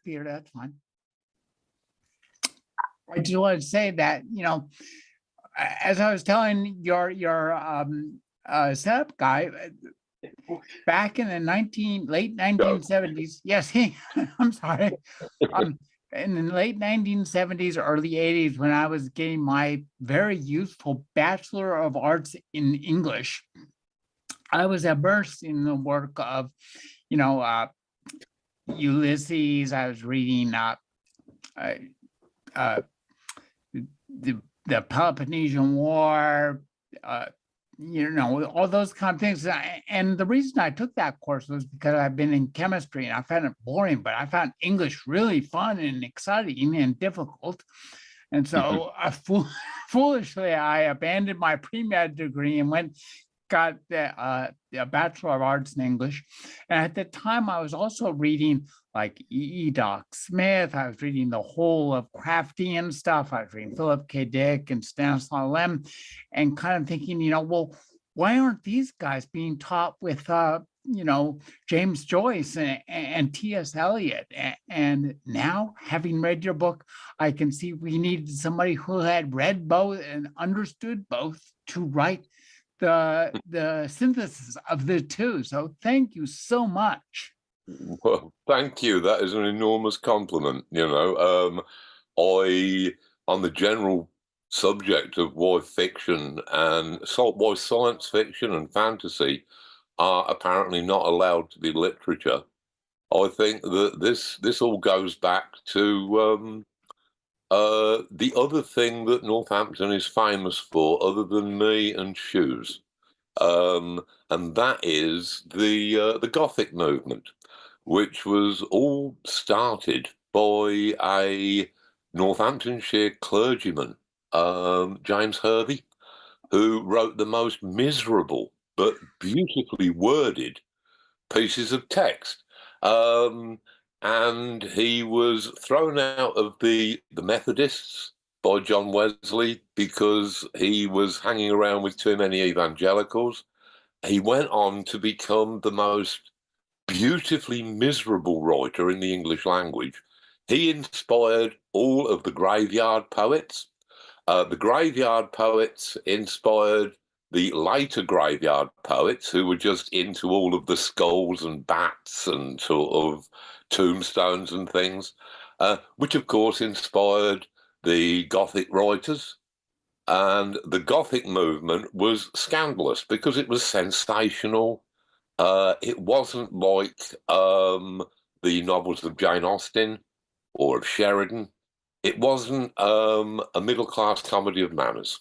theater. That's fine. I just want to say that, as I was telling your setup guy, back in the late 1970s, yes, I'm sorry, in the late 1970s, early 80s, when I was getting my very useful Bachelor of Arts in English, I was immersed in the work of, Ulysses. I was reading the Peloponnesian War, all those kind of things. And the reason I took that course was because I've been in chemistry and I found it boring, but I found English really fun and exciting and difficult. And so foolishly, I abandoned my pre-med degree and got the Bachelor of Arts in English. And at the time, I was also reading like Doc Smith. I was reading the whole of Craftian stuff. I was reading Philip K. Dick and Stanislaw Lem, and kind of thinking, well, why aren't these guys being taught with, James Joyce and T.S. Eliot? And now, having read your book, I can see we needed somebody who had read both and understood both to write the synthesis of the two. So thank you so much. Well, thank you. That is an enormous compliment. On the general subject of why fiction and why science fiction and fantasy are apparently not allowed to be literature, I think that this all goes back to the other thing that Northampton is famous for, other than me and shoes, and that is the Gothic movement, which was all started by a Northamptonshire clergyman, James Hervey, who wrote the most miserable but beautifully worded pieces of text. And he was thrown out of the Methodists by John Wesley because he was hanging around with too many evangelicals. He went on to become the most beautifully miserable writer in the English language. He inspired all of the graveyard poets. The graveyard poets inspired the later graveyard poets, who were just into all of the skulls and bats and sort of tombstones and things, which of course inspired the Gothic writers. And the Gothic movement was scandalous because it was sensational. It wasn't like the novels of Jane Austen or of Sheridan. It wasn't a middle-class comedy of manners.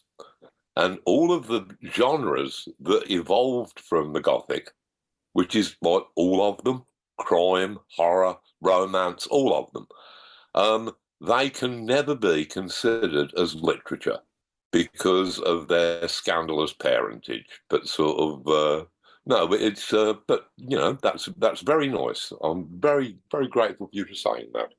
And all of the genres that evolved from the Gothic, which is like all of them, crime, horror, romance, all of them, they can never be considered as literature because of their scandalous parentage. But sort of, no, but it's, but that's very nice. I'm very, very grateful for you for saying that.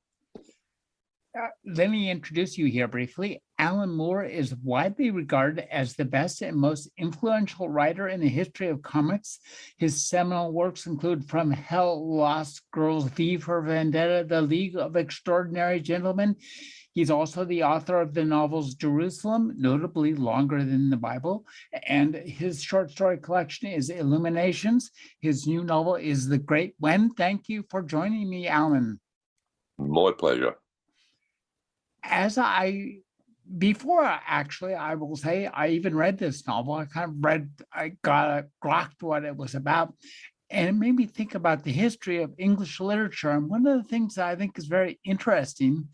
Let me introduce you here briefly. Alan Moore is widely regarded as the best and most influential writer in the history of comics. His seminal works include From Hell, Lost Girls, V for Vendetta, The League of Extraordinary Gentlemen. He's also the author of the novels Jerusalem, notably longer than the Bible, and his short story collection is Illuminations. His new novel is The Great When. Thank you for joining me, Alan. My pleasure. Before I will say, I even read this novel. I grokked what it was about, and it made me think about the history of English literature. And one of the things that I think is very interesting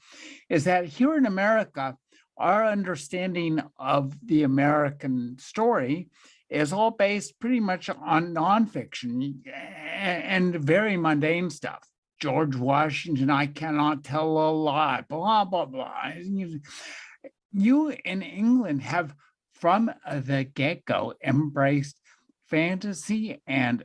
is that here in America, our understanding of the American story is all based pretty much on nonfiction and very mundane stuff. George Washington, I cannot tell a lie, blah, blah, blah. You in England have, from the get-go, embraced fantasy and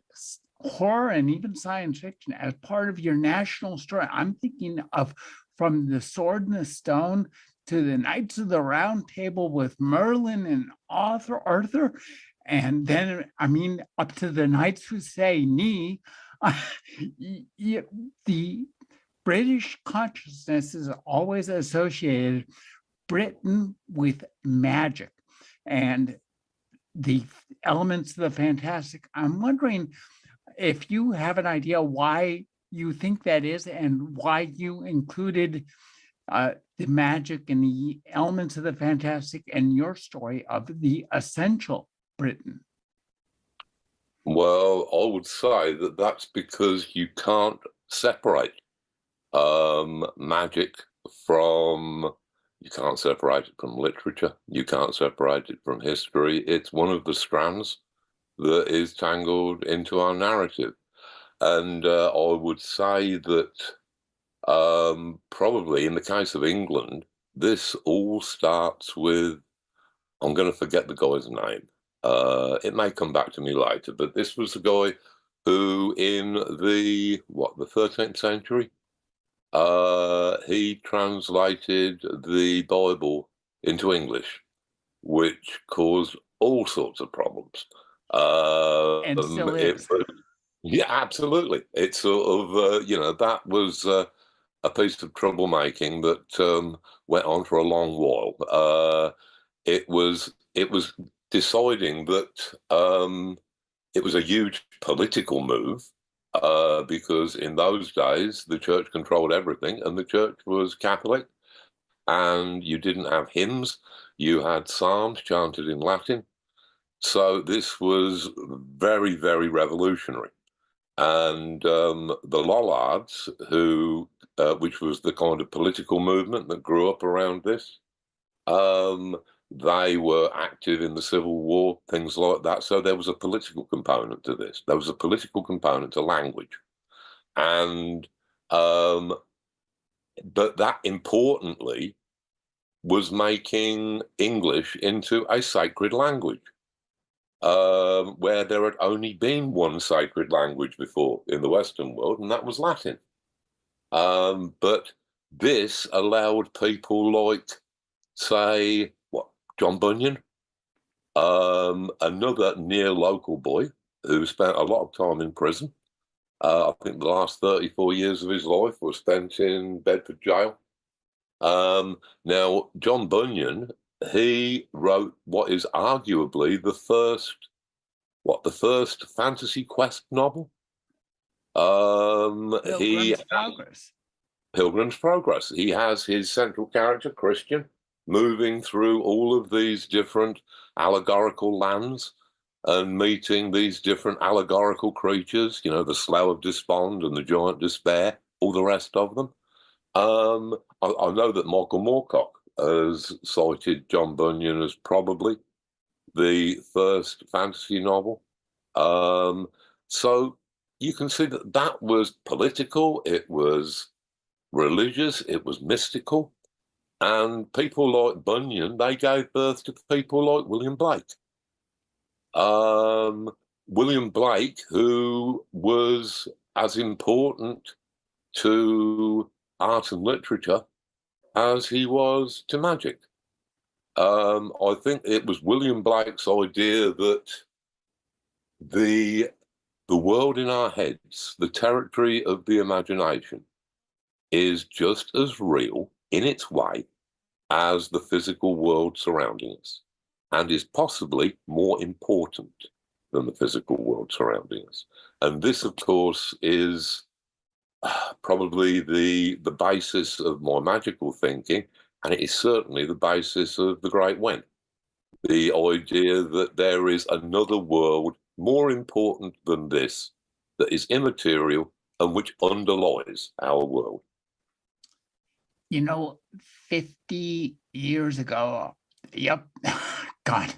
horror and even science fiction as part of your national story. I'm thinking of From the Sword and the Stone to the Knights of the Round Table with Merlin and Arthur, and then, up to the Knights Who Say Ni. The British consciousness is always associated Britain with magic and the elements of the fantastic. I'm wondering if you have an idea why you think that is and why you included the magic and the elements of the fantastic in your story of the essential Britain. Well, I would say that that's because you can't separate magic from, you can't separate it from literature, you can't separate it from history. It's one of the strands that is tangled into our narrative. And I would say that probably in the case of England, this all starts with, I'm going to forget the guy's name. It may come back to me later, but this was the guy who in the 13th century, he translated the Bible into English, which caused all sorts of problems. And still is. Yeah, absolutely. It's sort of, that was a piece of troublemaking that went on for a long while. It was deciding that it was a huge political move because in those days the church controlled everything, and the church was Catholic, and you didn't have hymns, you had psalms chanted in Latin. So this was very, very revolutionary. And the Lollards, which was the kind of political movement that grew up around this, they were active in the Civil War, things like that. So there was a political component to this. There was a political component to language. And, but that importantly was making English into a sacred language, where there had only been one sacred language before in the Western world, and that was Latin. But this allowed people like, say, John Bunyan, another near local boy who spent a lot of time in prison. I think the last 34 years of his life was spent in Bedford jail. Now, John Bunyan, he wrote what is arguably the first fantasy quest novel. Pilgrim's Progress. Pilgrim's Progress. He has his central character, Christian, moving through all of these different allegorical lands and meeting these different allegorical creatures, the Slough of Despond and the Giant Despair, all the rest of them. I know that Michael Moorcock has cited John Bunyan as probably the first fantasy novel. So you can see that was political, it was religious, it was mystical. And people like Bunyan, they gave birth to people like William Blake. William Blake, who was as important to art and literature as he was to magic. I think it was William Blake's idea that the world in our heads, the territory of the imagination, is just as real in its way as the physical world surrounding us, and is possibly more important than the physical world surrounding us. And this, of course, is probably the basis of my magical thinking, and it is certainly the basis of the Great When. The idea that there is another world more important than this, that is immaterial and which underlies our world. 50 years ago, yep, God,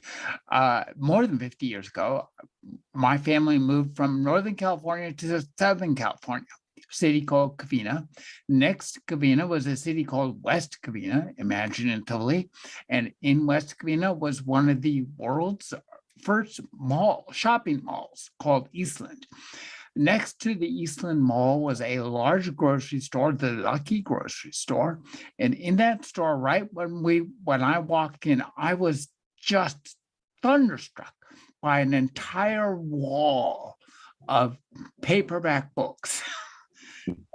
more than 50 years ago, my family moved from Northern California to Southern California, a city called Covina. Next to Covina was a city called West Covina, imaginatively. And in West Covina was one of the world's first shopping malls called Eastland. Next to the Eastland Mall was a large grocery store, the Lucky Grocery Store. And in that store, right when I walked in, I was just thunderstruck by an entire wall of paperback books.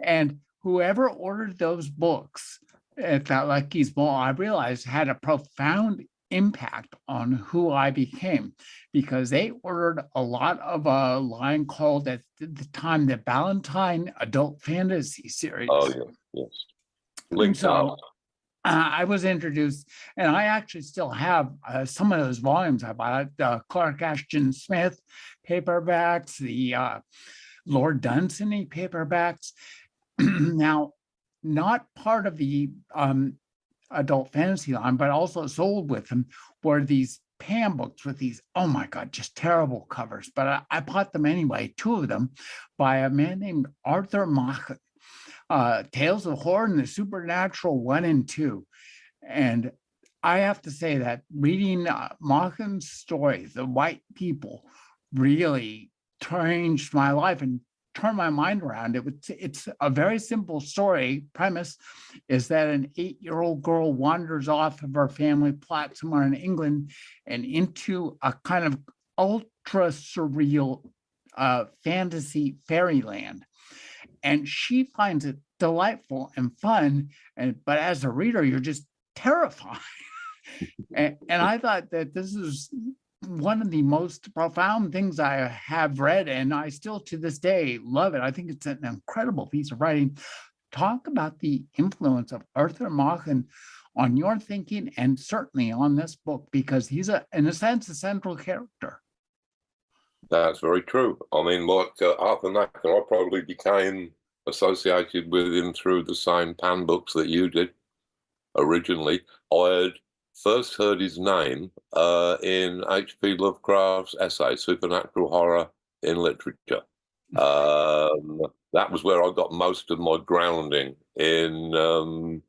And whoever ordered those books at that Lucky's Ball, I realized had a profound impact on who I became, because they ordered a lot of a line called at the time the Ballantine Adult Fantasy Series. Oh, yeah, yes. And Linked so up. I was introduced, and I actually still have some of those volumes I bought, Clark Ashton Smith paperbacks, the Lord Dunsany paperbacks. Now, not part of the adult fantasy line, but also sold with them were these Pam books with these, oh my God, just terrible covers. But I bought them anyway, two of them by a man named Arthur Machen. Tales of Horror and the Supernatural 1 and 2. And I have to say that reading Machen's story, The White People, really changed my life and turned my mind around. It's a very simple story. Premise is that an 8-year-old girl wanders off of her family plot somewhere in England and into a kind of ultra surreal fantasy fairyland. And she finds it delightful and fun. But as a reader, you're just terrified. And I thought that this is one of the most profound things I have read, and I still to this day love it. I think it's an incredible piece of writing. Talk about the influence of Arthur Machen on your thinking and certainly on this book, because he's in a sense, a central character. That's very true. I mean, like Arthur Machen, I probably became associated with him through the same Pan books that you did originally. I had first heard his name in H.P. Lovecraft's essay, Supernatural Horror in Literature. That was where I got most of my grounding in,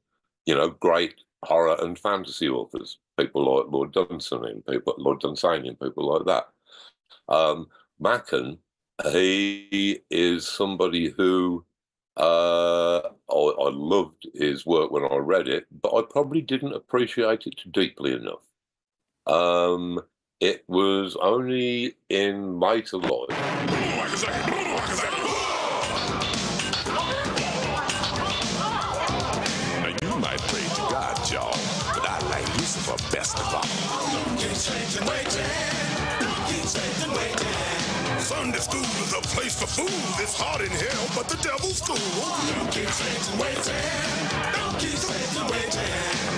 great horror and fantasy authors, people like Lord Dunsany and people like that. Machen, he is somebody who I loved his work when I read it, but I probably didn't appreciate it deeply enough. It was only in later life. Now you might pray to God, y'all, but I like Lucifer best of all. Sunday school is a place for fools. It's hot in hell, but the devil's cool. Don't keep Satan waiting. Don't keep Satan waiting.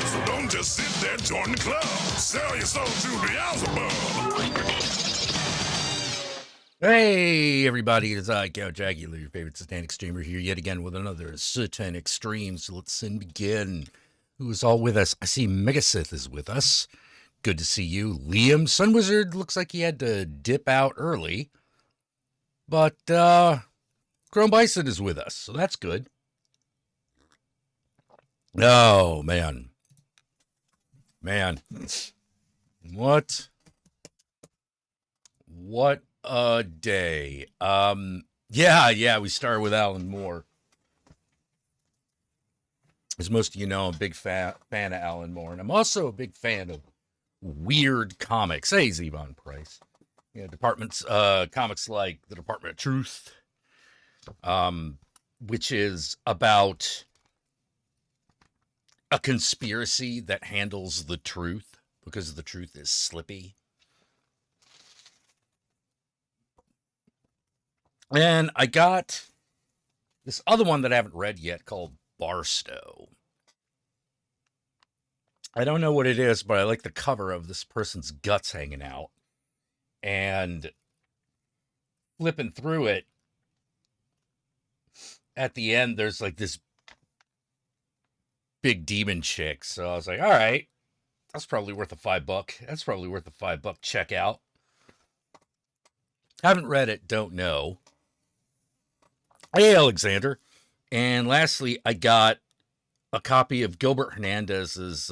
So don't just sit there, join the club. Sell your soul to Beelzebub. Hey, everybody, it's I, Count Jackula, your favorite satanic streamer, here yet again with another satanic stream. So let's begin. Who is all with us? I see Megasith is with us. Good to see you. Liam, Sunwizard, looks like he had to dip out early. But Chrome Bison is with us, so that's good. Oh, man. What a day. Yeah, we started with Alan Moore. As most of you know, I'm a big fan of Alan Moore, and I'm also a big fan of weird comics. Hey, Zevon Price. Comics like the Department of Truth, which is about a conspiracy that handles the truth because the truth is slippy. And I got this other one that I haven't read yet called Barstow. I don't know what it is, but I like the cover of this person's guts hanging out. And flipping through it, at the end, there's like this big demon chick. So I was like, all right, that's probably worth a $5. That's probably worth a $5 check out. Haven't read it, don't know. Hey, Alexander. And lastly, I got a copy of Gilbert Hernandez's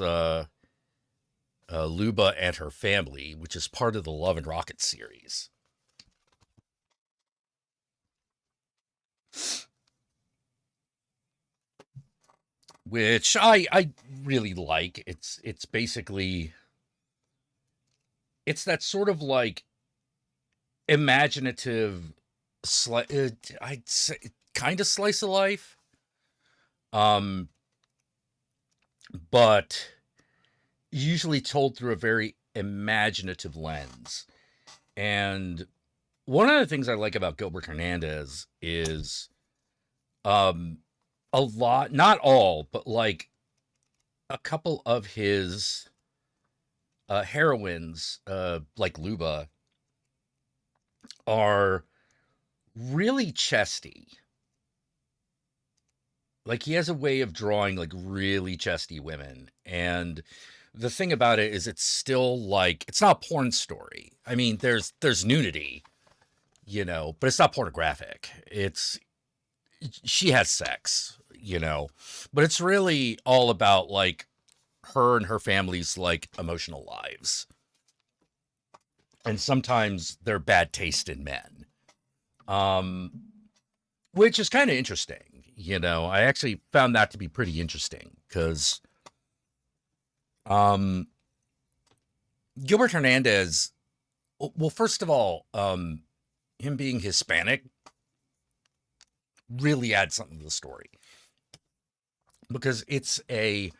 Luba and Her Family, which is part of the Love and Rocket series. Which I really like. It's basically, it's that sort of like imaginative, I'd say kind of slice of life. Um, but usually told through a very imaginative lens. And one of the things I like about Gilbert Hernandez is um, a lot, not all, but like a couple of his heroines, like Luba, are really chesty. Like he has a way of drawing like really chesty women. And the thing about it is it's still like it's not a porn story. I mean, there's nudity, you know, but it's not pornographic. It's she has sex, you know, but it's really all about like her and her family's like emotional lives. And sometimes they're bad taste in men. Um which is kind of interesting, you know. I actually found that to be pretty interesting because um Gilbert Hernandez, well, first of all, him being Hispanic really adds something to the story because it's a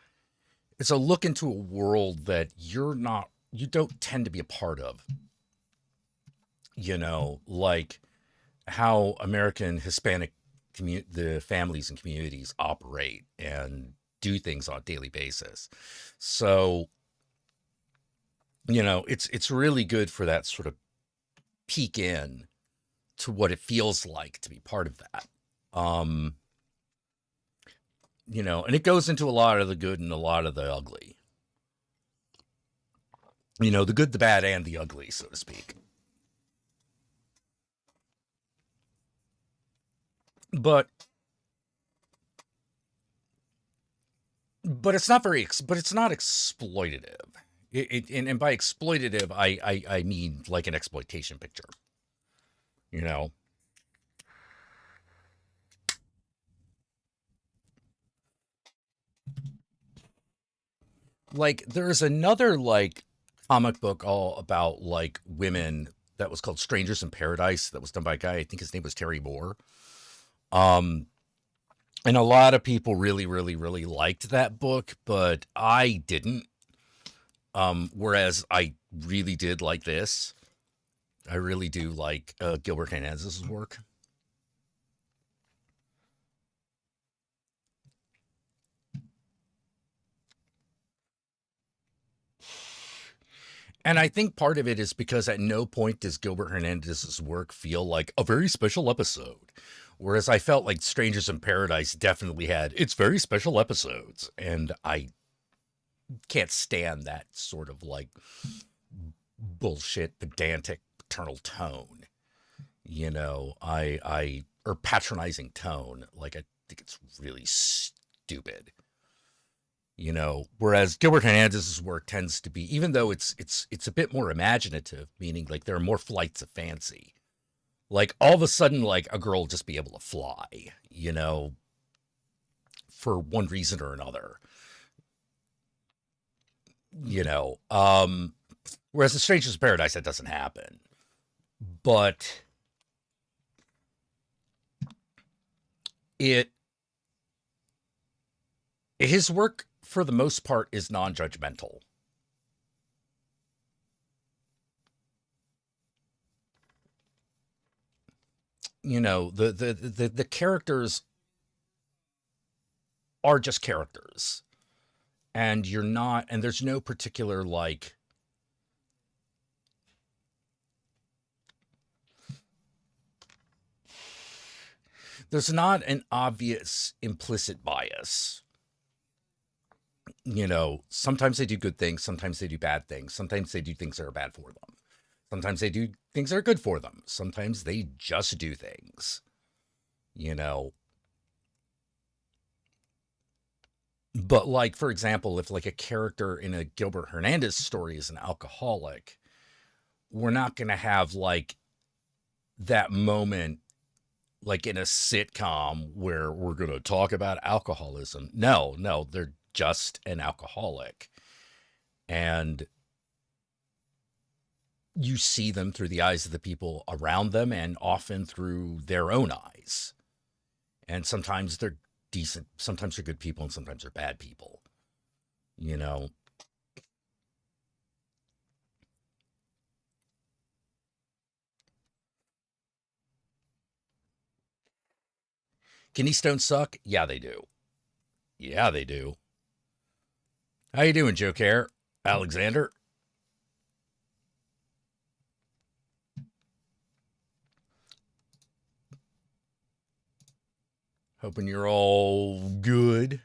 look into a world that you don't tend to be a part of, you know, like how American Hispanic the families and communities operate and do things on a daily basis. So, you know, it's really good for that sort of peek in to what it feels like to be part of that. Um, you know, and it goes into a lot of the good and a lot of the ugly. You know, the good, the bad, and the ugly, so to speak. But it's not but it's not exploitative. And by exploitative, I mean like an exploitation picture. You know, like there's another like comic book all about like women that was called Strangers in Paradise that was done by a guy, I think his name was Terry Moore. Um, and a lot of people really, really, really liked that book, but I didn't. Whereas I really did like this. I really do like Gilbert Hernandez's work. And I think part of it is because at no point does Gilbert Hernandez's work feel like a very special episode. Whereas I felt like Strangers in Paradise definitely had its very special episodes. And I can't stand that sort of like bullshit, pedantic, paternal tone. You know, or patronizing tone. Like, I think it's really stupid. You know, whereas Gilbert Hernandez's work tends to be, even though it's a bit more imaginative, meaning like there are more flights of fancy. Like all of a sudden, like a girl will just be able to fly, you know, for one reason or another. You know, whereas in Strangers in Paradise, that doesn't happen. But it his work for the most part is non-judgmental. You know, the characters are just characters. And you're not, and there's no particular like there's not an obvious implicit bias. You know, sometimes they do good things, sometimes they do bad things, sometimes they do things that are bad for them. Sometimes they do things that are good for them. Sometimes they just do things. You know. But like, for example, if like a character in a Gilbert Hernandez story is an alcoholic, we're not going to have like that moment like in a sitcom where we're going to talk about alcoholism. No, they're just an alcoholic. And you see them through the eyes of the people around them and often through their own eyes. And sometimes they're decent, sometimes they're good people, and sometimes they're bad people. You know, kidney stones suck. Yeah, they do. Yeah, they do. How you doing, Joe Care? Alexander? Hoping you're all good.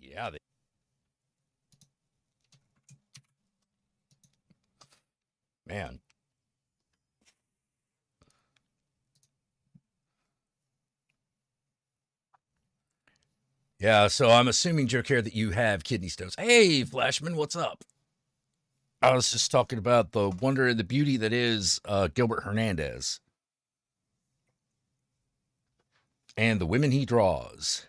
Yeah, man. Yeah, so I'm assuming, Joe Care, that you have kidney stones. Hey, Flashman, what's up? I was just talking about the wonder and the beauty that is Gilbert Hernandez and the women he draws.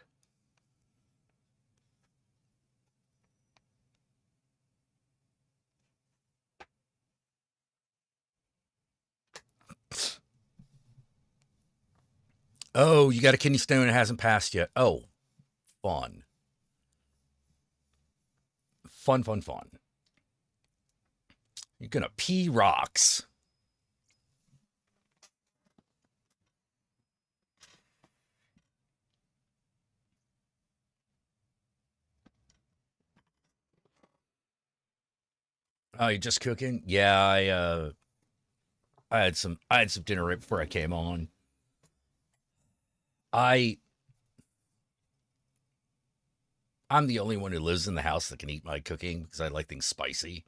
Oh, you got a kidney stone and it hasn't passed yet. Oh, fun. Fun, fun, fun. You're going to pee rocks. Oh, you just cooking? Yeah, I had some dinner right before I came on. I'm the only one who lives in the house that can eat my cooking because I like things spicy.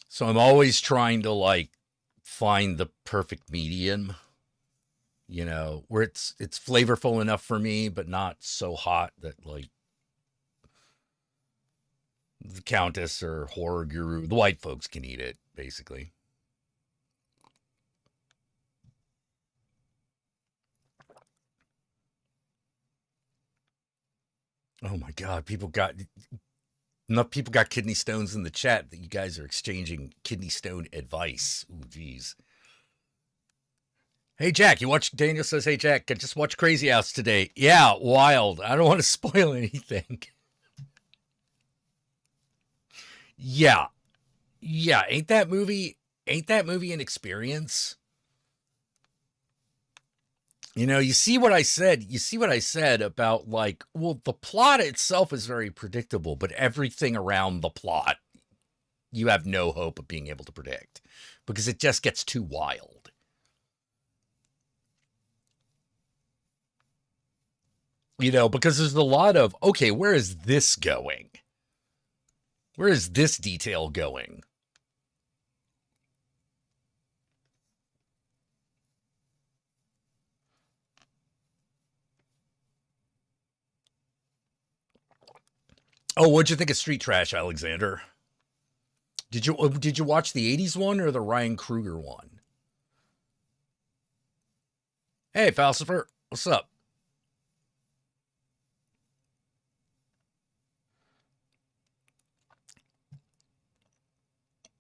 So I'm always trying to like find the perfect medium, you know, where it's flavorful enough for me, but not so hot that like the Countess or Horror Guru, the white folks can eat it, basically. Oh my God, enough people got kidney stones in the chat that you guys are exchanging kidney stone advice. Ooh, geez. Hey, Jack, Daniel says, hey, Jack, I just watched Crazy House today. Yeah, wild. I don't want to spoil anything. Yeah. Yeah. Ain't that movie an experience? You know, you see what I said about like, well, the plot itself is very predictable, but everything around the plot, you have no hope of being able to predict because it just gets too wild. You know, because there's a lot of, okay, where is this going? Where is this detail going? Oh, what'd you think of Street Trash, Alexander? Did you watch the 80s one or the Ryan Kruger one? Hey, Falsifer, what's up?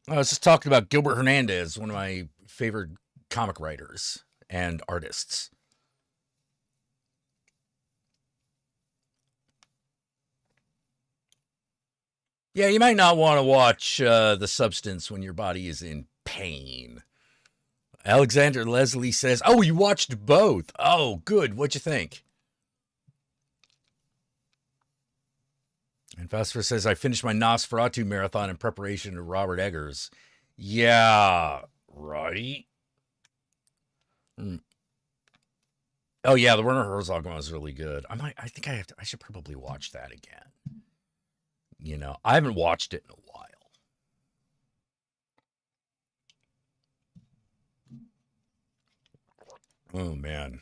I was just talking about Gilbert Hernandez, one of my favorite comic writers and artists. Yeah, you might not want to watch The Substance when your body is in pain. Alexander Leslie says, oh, you watched both. Oh, good. What'd you think? And Phosphor says, I finished my Nosferatu marathon in preparation of Robert Eggers. Yeah, right. Oh yeah, the Werner Herzog one was really good. I think I should probably watch that again. You know, I haven't watched it in a while. Oh man.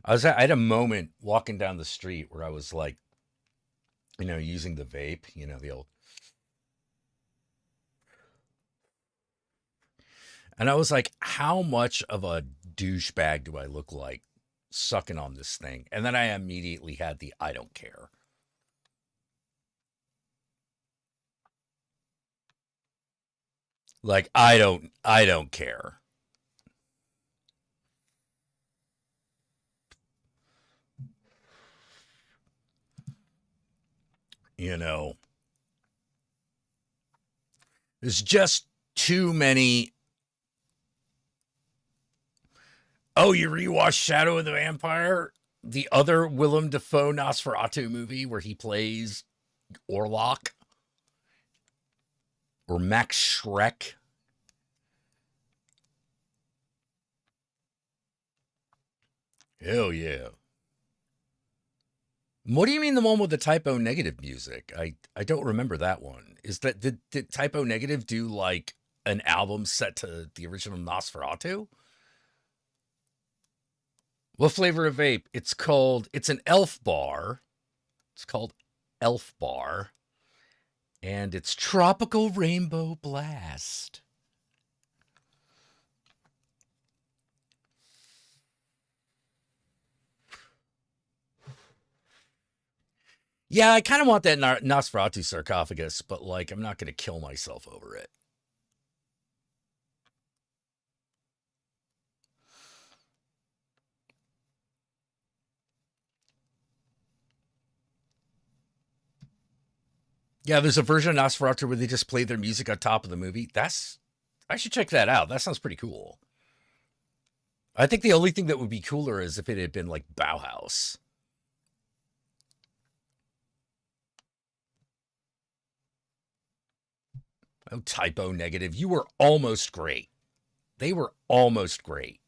I had a moment walking down the street where I was like, you know, using the vape, you know, the old. And I was like, how much of a douchebag do I look like sucking on this thing? And then I immediately had the I don't care. Like I don't care. You know, there's just too many. Oh, you rewatched Shadow of the Vampire? The other Willem Dafoe Nosferatu movie where he plays Orlok or Max Schreck. Hell yeah. What do you mean the one with the Typo Negative music? I don't remember that one. Is that did Typo Negative do like an album set to the original Nosferatu? What flavor of vape? It's an Elf bar. It's called Elf Bar. And it's Tropical Rainbow Blast. Yeah, I kind of want that Nosferatu sarcophagus, but like, I'm not going to kill myself over it. Yeah, there's a version of Nosferatu where they just play their music on top of the movie. I should check that out. That sounds pretty cool. I think the only thing that would be cooler is if it had been like Bauhaus. Oh, Typo Negative. You were almost great. They were almost great.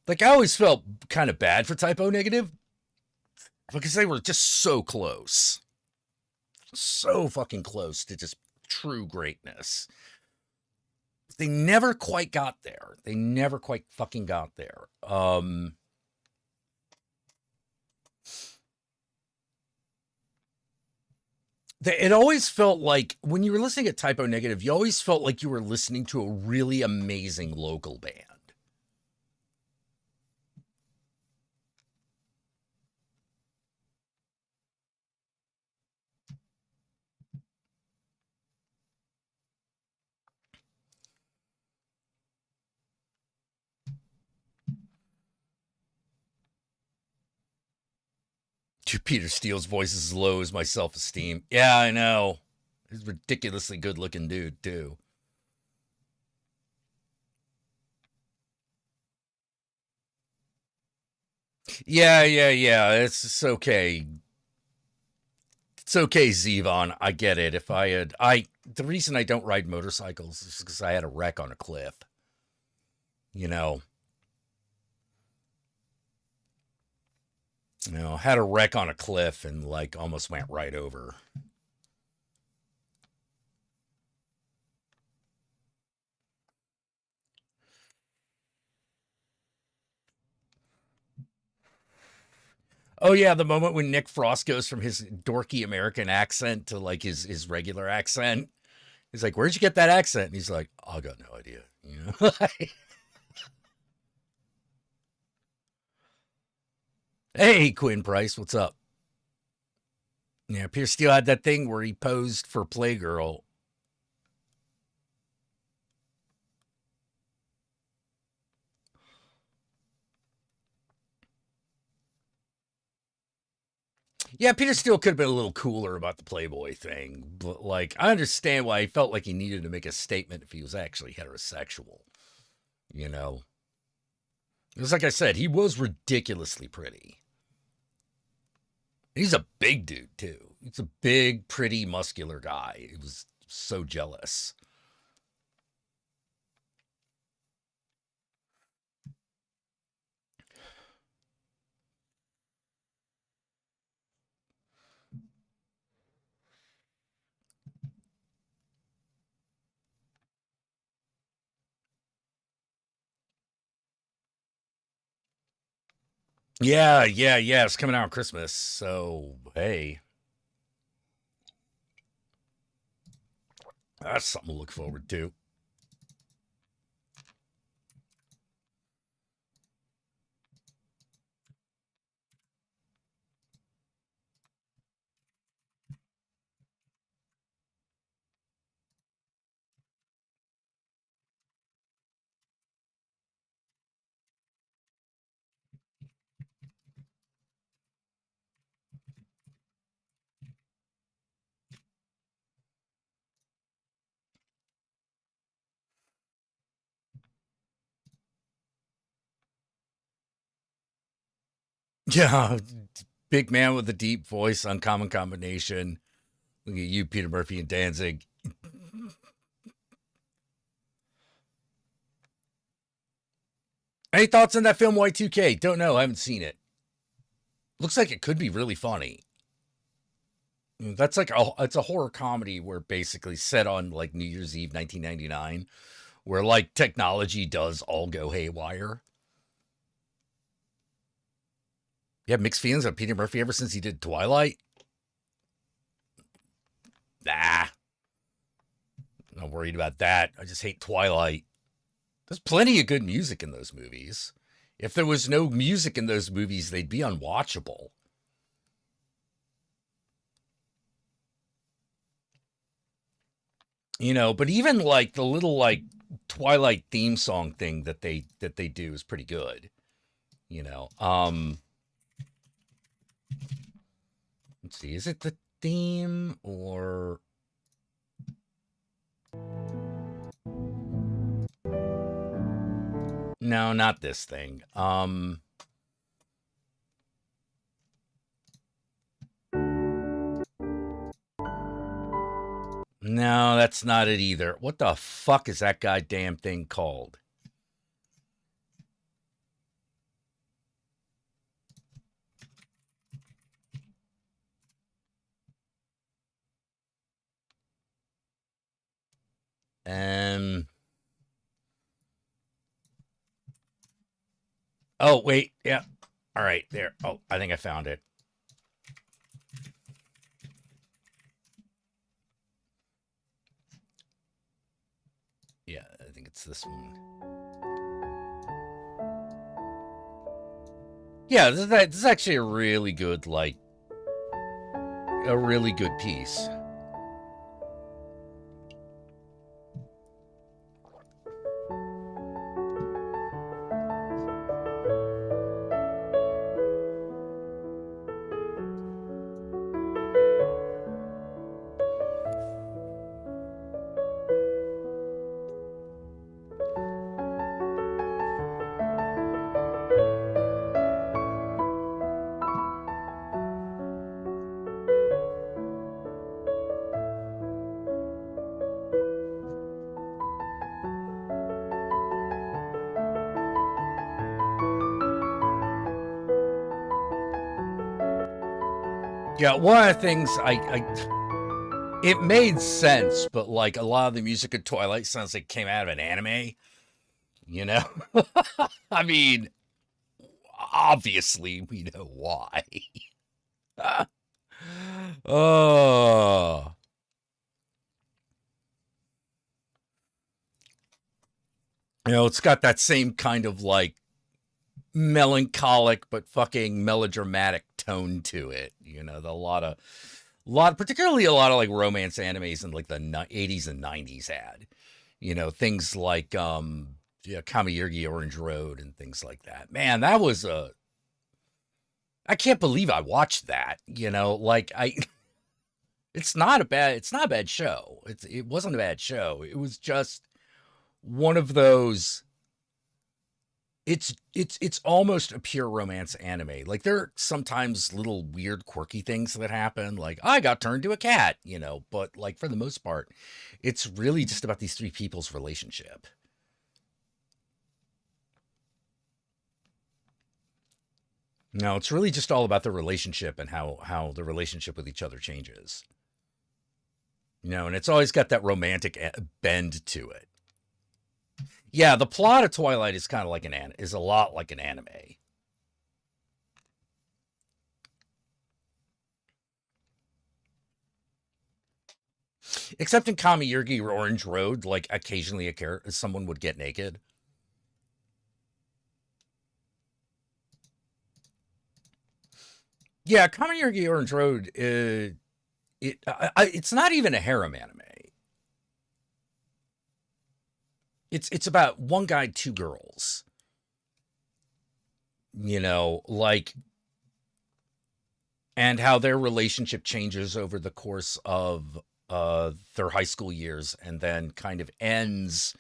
Like, I always felt kind of bad for Typo Negative because they were just so close. So fucking close to just true greatness. They never quite got there. They never quite fucking got there. It always felt like when you were listening at Typo Negative, you always felt like you were listening to a really amazing local band. Peter Steele's voice is as low as my self-esteem. Yeah, I know. He's a ridiculously good-looking dude, too. Yeah. It's okay. It's okay, Zevon. I get it. If I had, the reason I don't ride motorcycles is because I had a wreck on a cliff. You know, had a wreck on a cliff and like almost went right over. Oh yeah, the moment when Nick Frost goes from his dorky American accent to like his regular accent. He's like, "Where'd you get that accent?" And he's like, "I got no idea." You know. Hey, Quinn Price, what's up? Yeah, Pierce Steele had that thing where he posed for Playgirl. Yeah, Peter Steele could have been a little cooler about the Playboy thing, but like, I understand why he felt like he needed to make a statement if he was actually heterosexual. You know, it was like I said, he was ridiculously pretty. He's a big dude too. He's a big, pretty, muscular guy. He was so jealous. Yeah. It's coming out on Christmas. So, hey, that's something to look forward to. Yeah, big man with a deep voice, uncommon combination. Look at you, Peter Murphy and Danzig. Any thoughts on that film Y2K? Don't know. I haven't seen it. Looks like it could be really funny. That's like it's a horror comedy where basically set on like New Year's Eve 1999, where like technology does all go haywire. You have mixed feelings on Peter Murphy ever since he did Twilight? Nah. Not worried about that. I just hate Twilight. There's plenty of good music in those movies. If there was no music in those movies, they'd be unwatchable. You know, but even like the little like Twilight theme song thing that they do is pretty good. You know, let's see, is it the theme or no, not this thing. No, that's not it either. What the fuck is that goddamn thing called? Oh, wait. Yeah. All right. There. Oh, I think I found it. Yeah, I think it's this one. Yeah, this is actually a really good, like, a really good piece. Yeah, one of the things it made sense, but like a lot of the music of Twilight sounds like it came out of an anime. You know, I mean, obviously we know why. Oh, you know, it's got that same kind of like melancholic but fucking melodramatic tone to it. You know, the particularly a lot of like romance animes in like the 80s and 90s had. You know, things like yeah, Kamayurgi Orange Road and things like that. Man, that was I can't believe I watched that. You know, like it's not a bad show. It wasn't a bad show. It was just one of those. It's almost a pure romance anime. Like there are sometimes little weird quirky things that happen, like I got turned to a cat, you know, but like for the most part, it's really just about these three people's relationship. No, it's really just all about the relationship and how the relationship with each other changes. You know, and it's always got that romantic bend to it. Yeah, the plot of Twilight is kind of like is a lot like an anime. Except in Kamayurgi or Orange Road, like occasionally someone would get naked. Yeah, Kamayurgi Orange Road, it's not even a harem anime. It's about one guy, two girls. You know, like, and how their relationship changes over the course of their high school years, and then kind of ends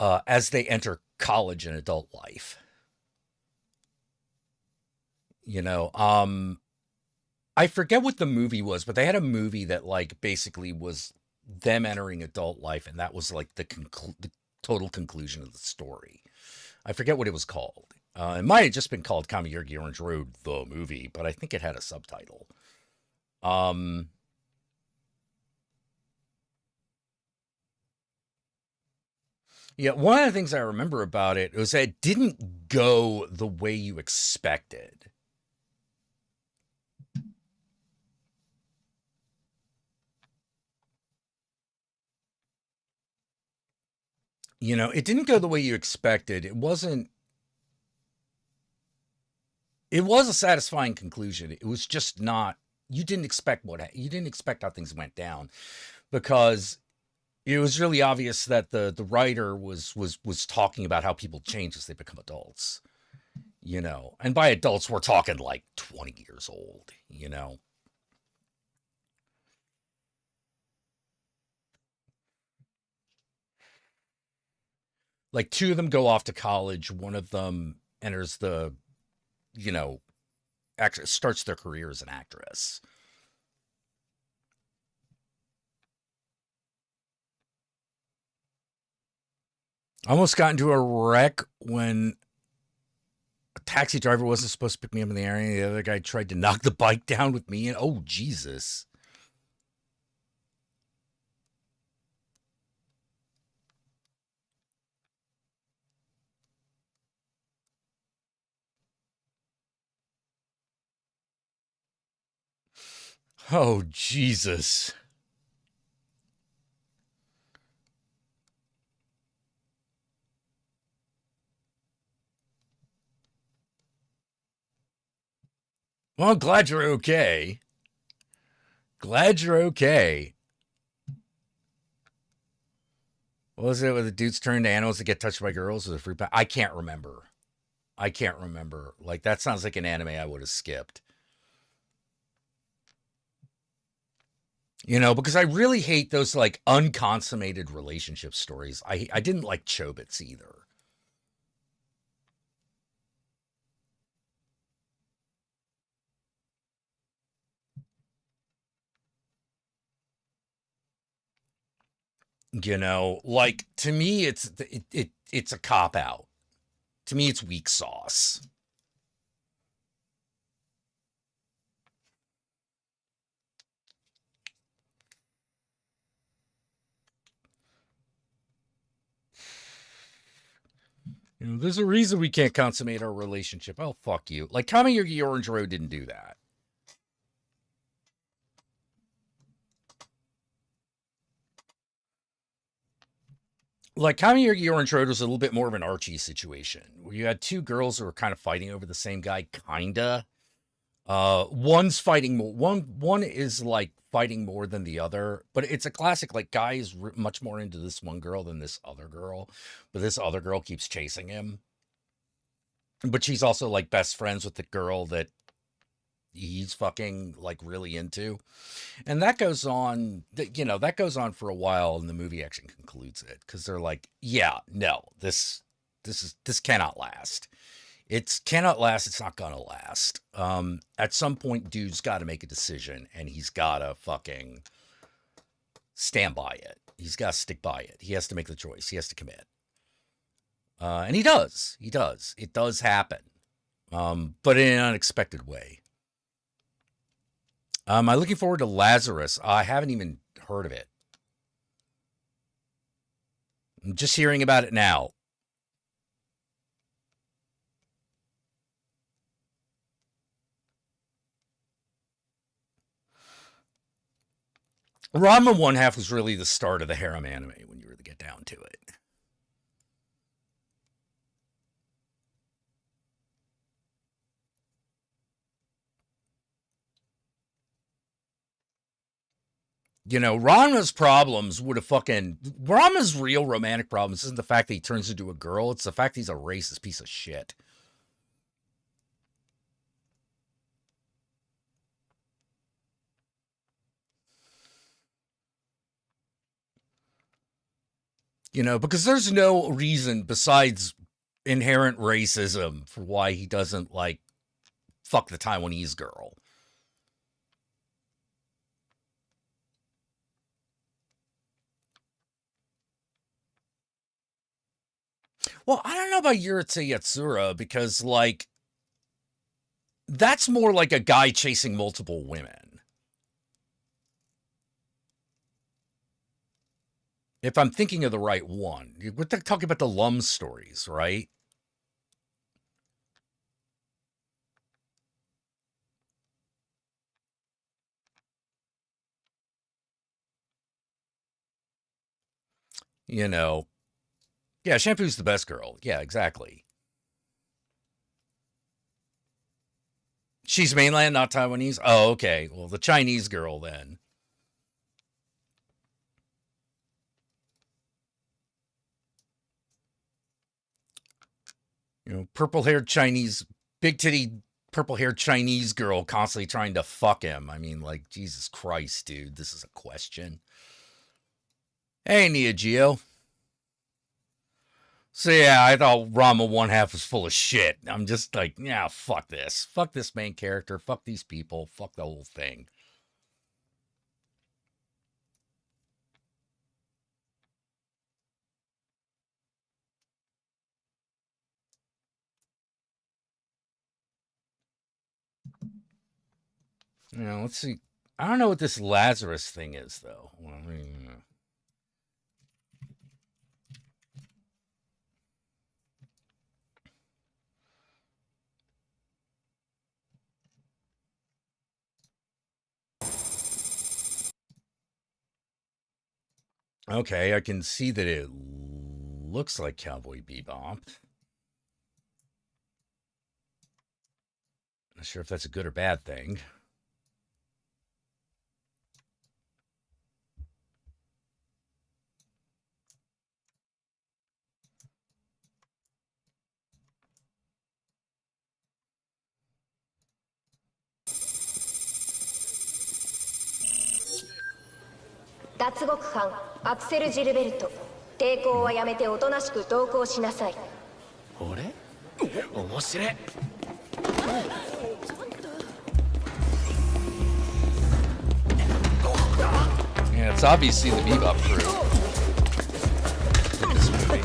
as they enter college and adult life. You know, I forget what the movie was, but they had a movie that like basically was them entering adult life, and that was like the total conclusion of the story. I forget what it was called. It might have just been called Kamayurgi Orange Road, the movie, but I think it had a subtitle. Um, yeah, one of the things I remember about it was that it didn't go the way you expected. You know, it didn't go the way you expected. It wasn't. It was a satisfying conclusion. It was just not. You didn't expect you didn't expect how things went down, because it was really obvious that the writer was talking about how people change as they become adults. You know, and by adults we're talking like 20 years old. You know. Like two of them go off to college. One of them enters the, you know, actually starts their career as an actress. Almost got into a wreck when a taxi driver wasn't supposed to pick me up in the area. The other guy tried to knock the bike down with me, and oh Jesus. Oh Jesus. Well, I'm glad you're okay. Glad you're okay. What was it with the dudes turn to animals to get touched by girls with a fruit bat? I can't remember. I can't remember. Like, that sounds like an anime I would have skipped. You know, because I really hate those like unconsummated relationship stories. I didn't like Chobits either. You know, like to me it's a cop out. To me it's weak sauce. You know, there's a reason we can't consummate our relationship. Oh, fuck you. Like, Kamayuki Orange Road didn't do that. Like, Kamayuki Orange Road was a little bit more of an Archie situation, where you had two girls who were kind of fighting over the same guy, kinda. One's fighting more. One is like fighting more than the other, but it's a classic. Like, guy is much more into this one girl than this other girl, but this other girl keeps chasing him. But she's also like best friends with the girl that he's fucking like really into, and that goes on. You know, that goes on for a while, and the movie actually concludes it because they're like, yeah, no, this cannot last. It cannot last. It's not gonna last. At some point, dude's got to make a decision, and he's gotta fucking stand by it. He's got to stick by it. He has to make the choice. He has to commit. And he does. He does. It does happen, but in an unexpected way. I'm looking forward to Lazarus. I haven't even heard of it. I'm just hearing about it now. Ranma one half was really the start of the harem anime when you really get down to it. You know, Ranma's problems would have fucking. Ranma's real romantic problems isn't the fact that he turns into a girl, it's the fact he's a racist piece of shit. You know, because there's no reason besides inherent racism for why he doesn't like fuck the Taiwanese girl. Well, I don't know about Yuritsu Yatsura because, like, that's more like a guy chasing multiple women. If I'm thinking of the right one. We're talking about the Lum stories, right? You know. Yeah, Shampoo's the best girl. Yeah, exactly. She's mainland, not Taiwanese? Oh, okay. Well, the Chinese girl then. You know, purple-haired Chinese, big-titty, purple-haired Chinese girl constantly trying to fuck him. I mean, like, Jesus Christ, dude. This is a question. Hey, Neo Geo. So, yeah, I thought Rama 1/2 was full of shit. I'm just like, yeah, fuck this. Fuck this main character. Fuck these people. Fuck the whole thing. You know, let's see. I don't know what this Lazarus thing is, though. Well, I mean, okay, I can see that it looks like Cowboy Bebop. Not sure if that's a good or bad thing. Yeah, it's obviously the Bebop crew in this movie.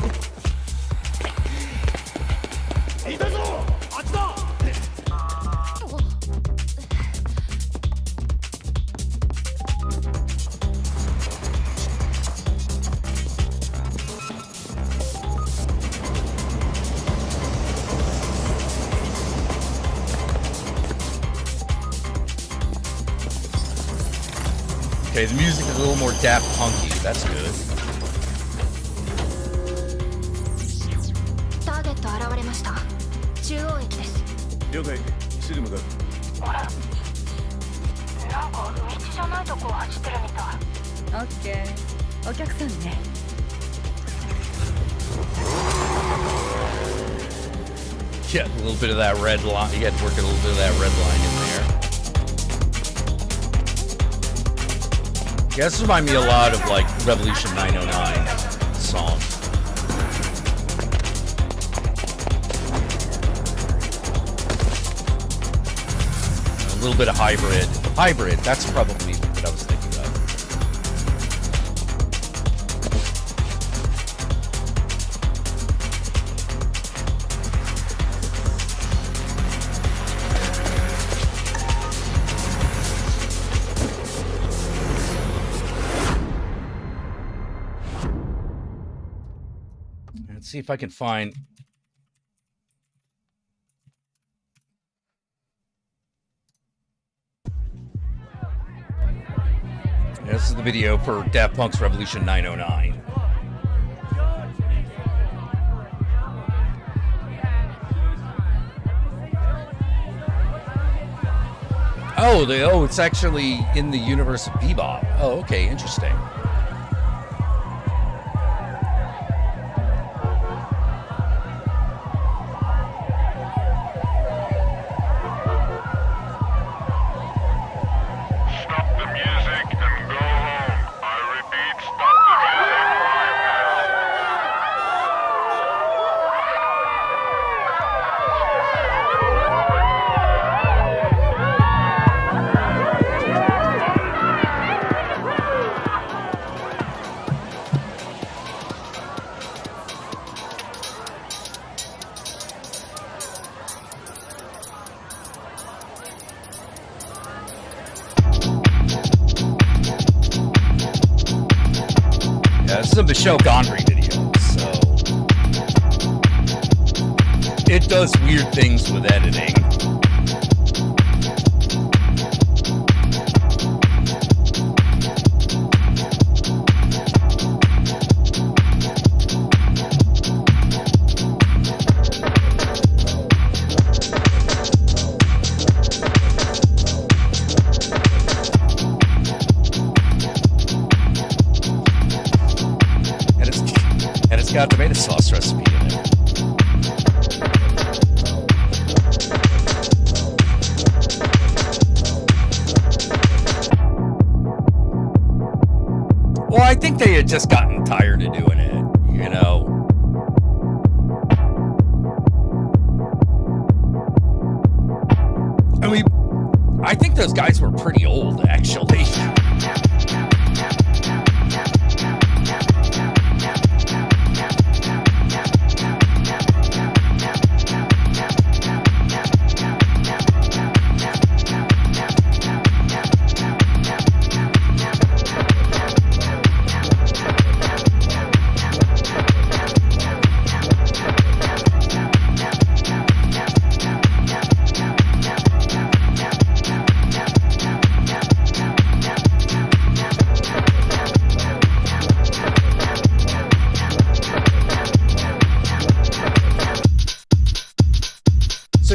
Okay, the music is a little more Daft Punky. That's good. Yeah, a little bit of that red line. You got to work a little bit of that red line in there. Yeah, this reminds me a lot of like Revolution 909 song. A little bit of hybrid. Hybrid, that's probably what I was thinking of. Let's see if I can find... Yeah, this is the video for Daft Punk's Revolution 909. Oh, it's actually in the universe of Bebop. Oh, okay, interesting. is a Michelle Gondry video, so it does weird things with editing. Got tomato sauce recipe in it. Well, I think they had just gotten tired of doing it, you know. I mean, I think those guys were pretty old, actually.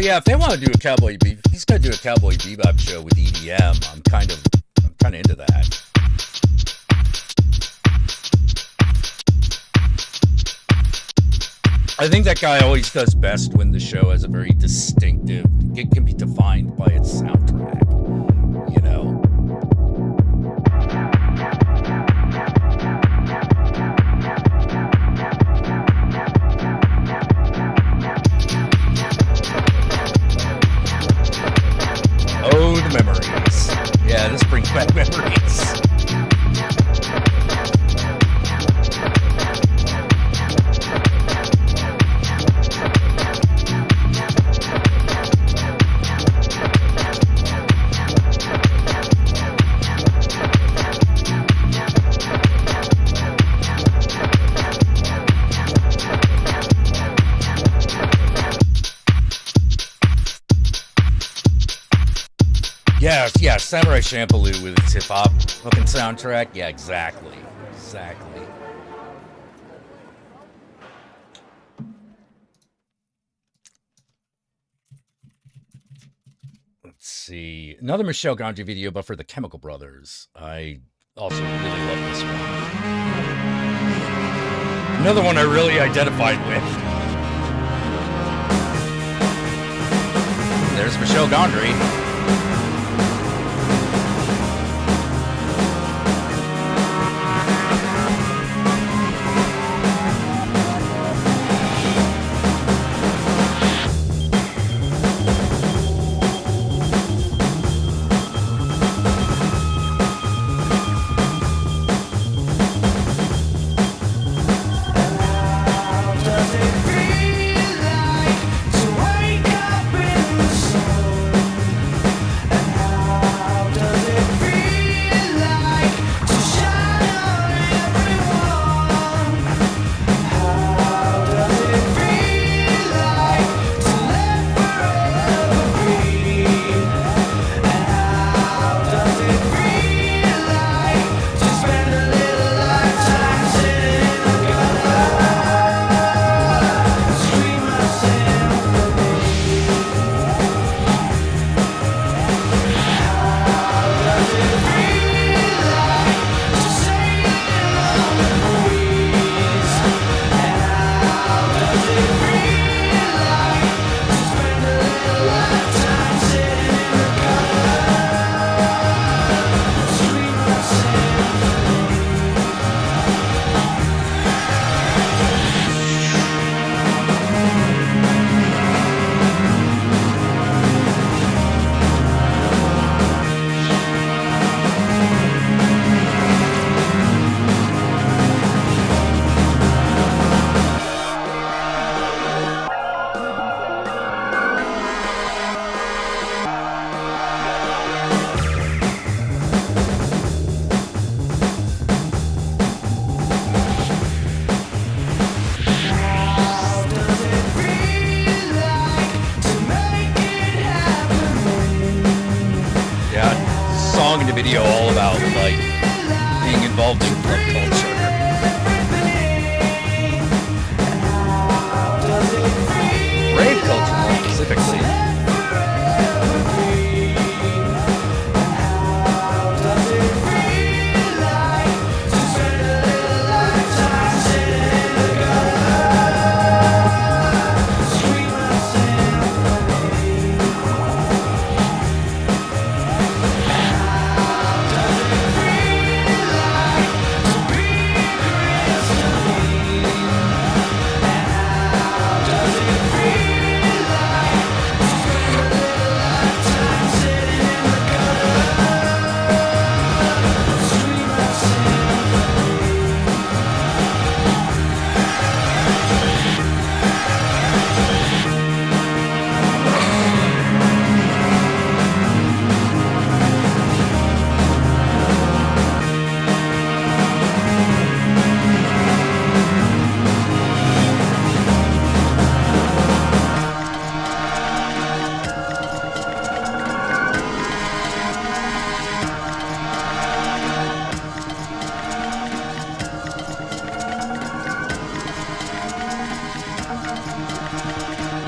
Yeah, if they want to do a Cowboy Bebop, he's going to do a Cowboy Bebop show with EDM. I'm kind of into that. I think that guy always does best when the show has a very distinctive, it can be defined by its soundtrack, you know. Oh, the memories. Yeah, this brings back memories. Yeah, Samurai Champloo with its hip-hop fucking soundtrack. Yeah, exactly. Let's see. Another Michelle Gondry video, but for the Chemical Brothers. I also really love this one. Another one I really identified with. There's Michelle Gondry. video all about like being involved in club culture. Rave culture, more specifically.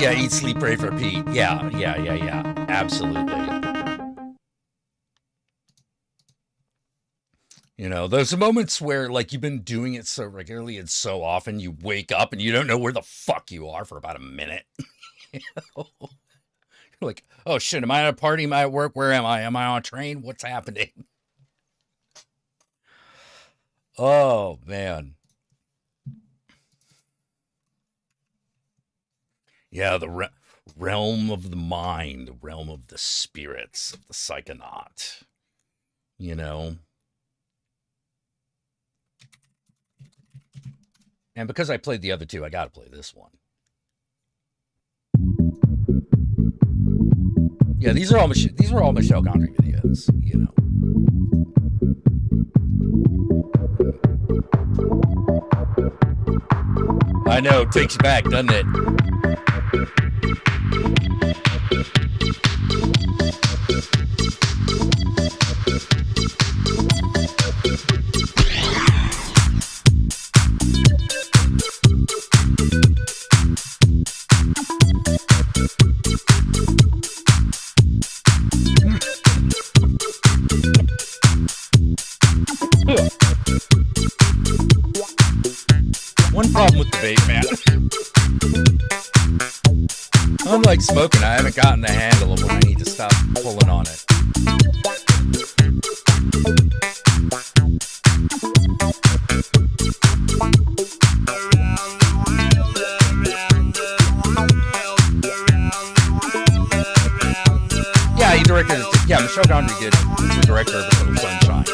Yeah, eat, sleep, pray, repeat. Yeah. Absolutely. You know, those moments where, like, you've been doing it so regularly and so often, you wake up and you don't know where the fuck you are for about a minute. You know? You're like, oh shit, am I at a party? Am I at work? Where am I? Am I on a train? What's happening? Oh, man. Yeah, the realm of the mind, the realm of the spirits, of the psychonaut. You know? And because I played the other two, I gotta play this one. Yeah, these are all Michelle Gondry videos, you know. I know, it takes you back, doesn't it? One problem with the vape, man. Unlike smoking, I haven't gotten the handle of when I need to stop pulling on it. Yeah, he directed it. Yeah, Michelle Gondry did. Was the director of Little Sunshine.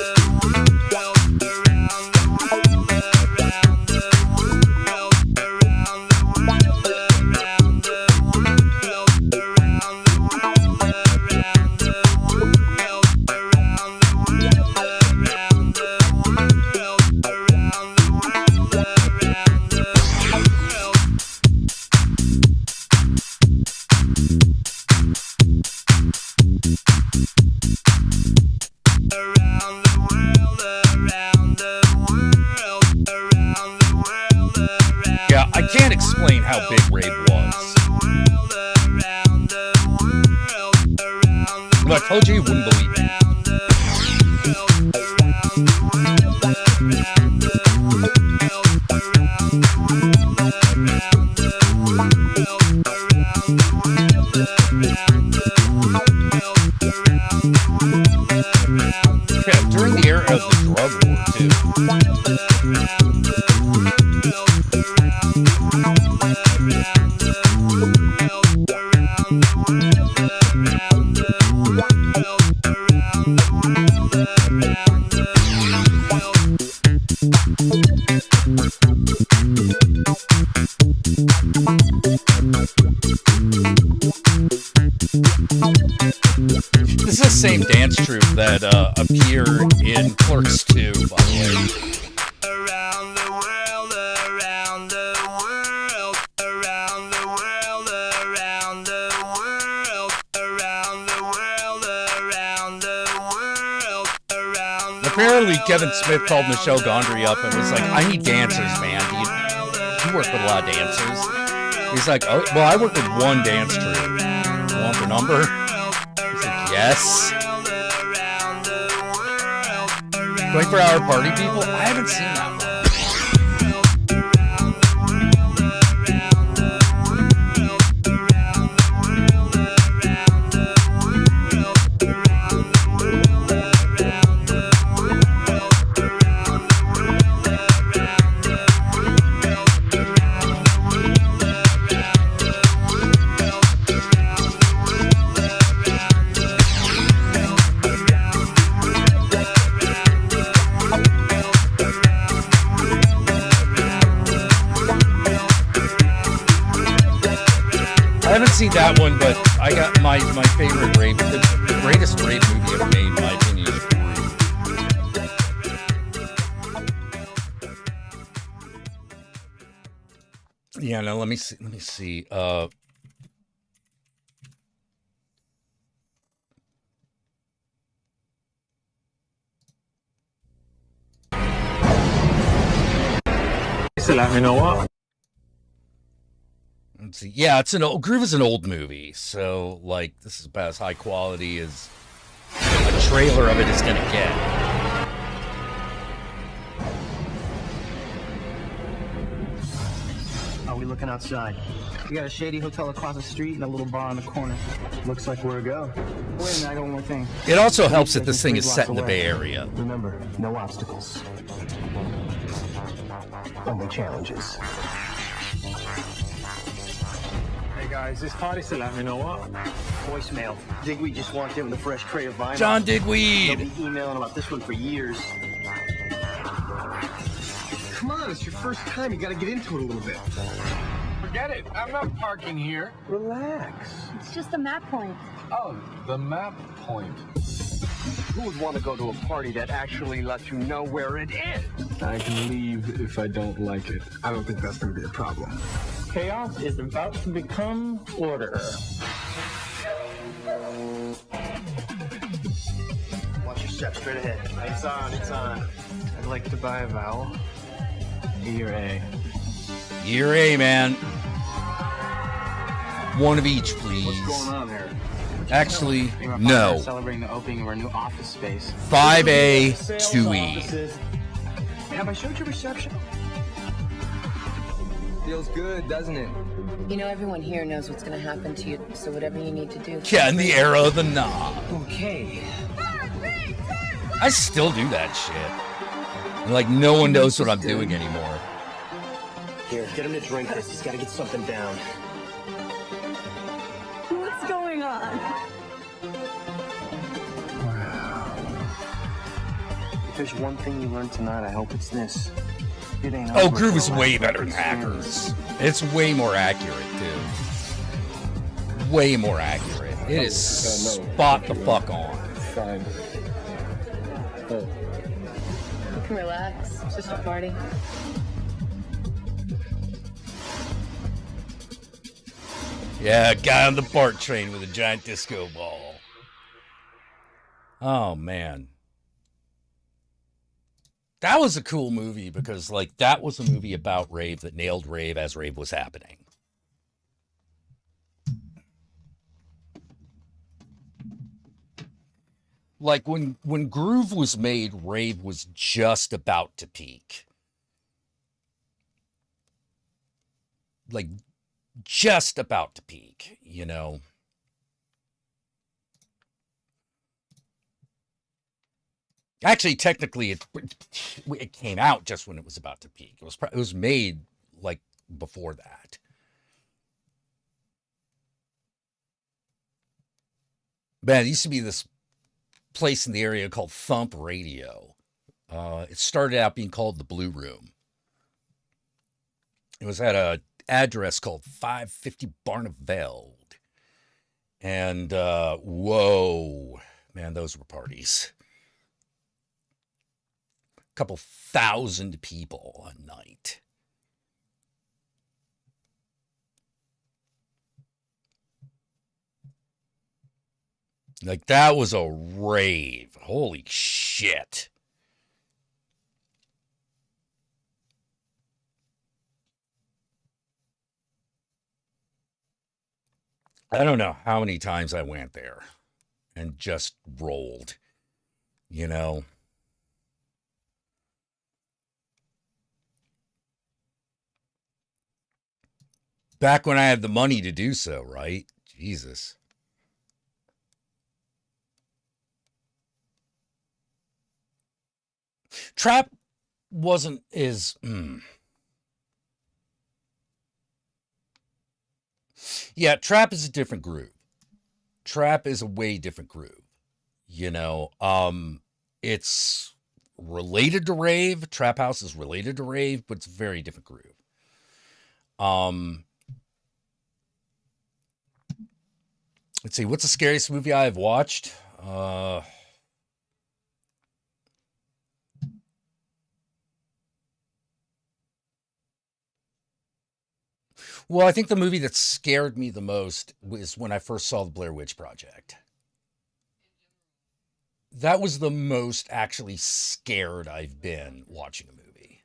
Yeah, I can't explain how big Rave was. If I told you, you wouldn't believe me. Yeah, during the era of the drug war, too. This is the same dance troupe that appeared in Clerks 2, by the way. Around the world, around the world, around the world, around the world, around the world, around the world, apparently Kevin Smith called Michelle Gondry up and was like, I need dancers, man. You work with a lot of dancers. He's like, oh, well, I work with one dance crew. You want the number? He's like, yes. 24-hour party people? I haven't seen that one. I haven't seen that one, but I got my favorite rape, the greatest rape movie ever made, in my opinion, is Groove. Yeah, no, let me see. So let me know what. Let's see. Yeah, Groove is an old movie, so like this is about as high quality as a trailer of it is gonna get. Are we looking outside? We got a shady hotel across the street and a little bar on the corner. Looks like we're a go. Wait a minute, I got one more thing. It also helps that this thing is set in the Bay Area. Remember, no obstacles. Only challenges. Hey guys, this party still let me know what. Voicemail. Digweed just walked in with a fresh crate of vinyl. John They'll Digweed! be emailing about this one for years. Come on, it's your first time. You gotta get into it a little bit. Forget it. I'm not parking here. Relax. It's just a map point. Oh, the map point. Who would want to go to a party that actually lets you know where it is? I can leave if I don't like it. I don't think that's gonna be a problem. Chaos is about to become order. Watch your step straight ahead. It's on, it's on. I'd like to buy a vowel. E or A. Year A, man. One of each, please. What's going on there? Actually, no. Celebrating the opening of our new office space. 5A, 2E. Have I showed you reception? Feels good, doesn't it? You know, everyone here knows what's going to happen to you, so whatever you need to do. Yeah, in the era of the knob. Okay. I still do that shit. And, like, no one knows what I'm doing anymore. Here, get him to drink this. He's got to get something down. What's going on? If there's one thing you learned tonight, I hope it's this. It ain't Oh, over Groove is till way life better than experience. Hackers. It's way more accurate, too. Way more accurate. It is spot the fuck on. Fine. You can relax. It's just a party. Yeah, guy on the BART train with a giant disco ball. Oh, man. That was a cool movie because, like, that was a movie about rave that nailed rave as rave was happening. Like, when Groove was made, rave was just about to peak. Like, just about to peak, you know? Actually, technically, it came out just when it was about to peak. It was made, like, before that. Man, it used to be this place in the area called Thump Radio. It started out being called the Blue Room. It was at a address called 550 Barneveld. And, whoa, man, those were parties. A couple thousand people a night. Like, that was a rave. Holy shit. I don't know how many times I went there and just rolled, you know. Back when I had the money to do so, right? Jesus. Trap wasn't as. Yeah, Trap is a different groove. Trap is a way different groove. You know, it's related to rave. Trap house is related to rave, but it's a very different groove. Let's see, what's the scariest movie I've watched? Well, I think the movie that scared me the most was when I first saw the Blair Witch Project. That was the most actually scared I've been watching a movie.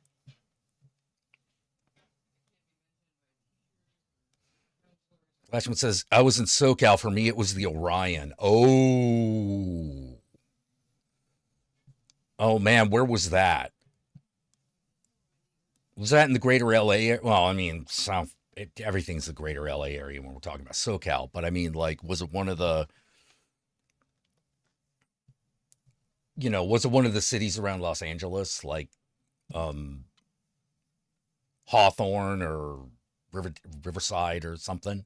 Last one says, I was in SoCal. For me, it was the Orion. Oh. Oh, man, where was that? Was that in the greater LA? Well, I mean, everything's the greater LA area when we're talking about SoCal. But I mean, like, was it one of the cities around Los Angeles, like Hawthorne or Riverside or something?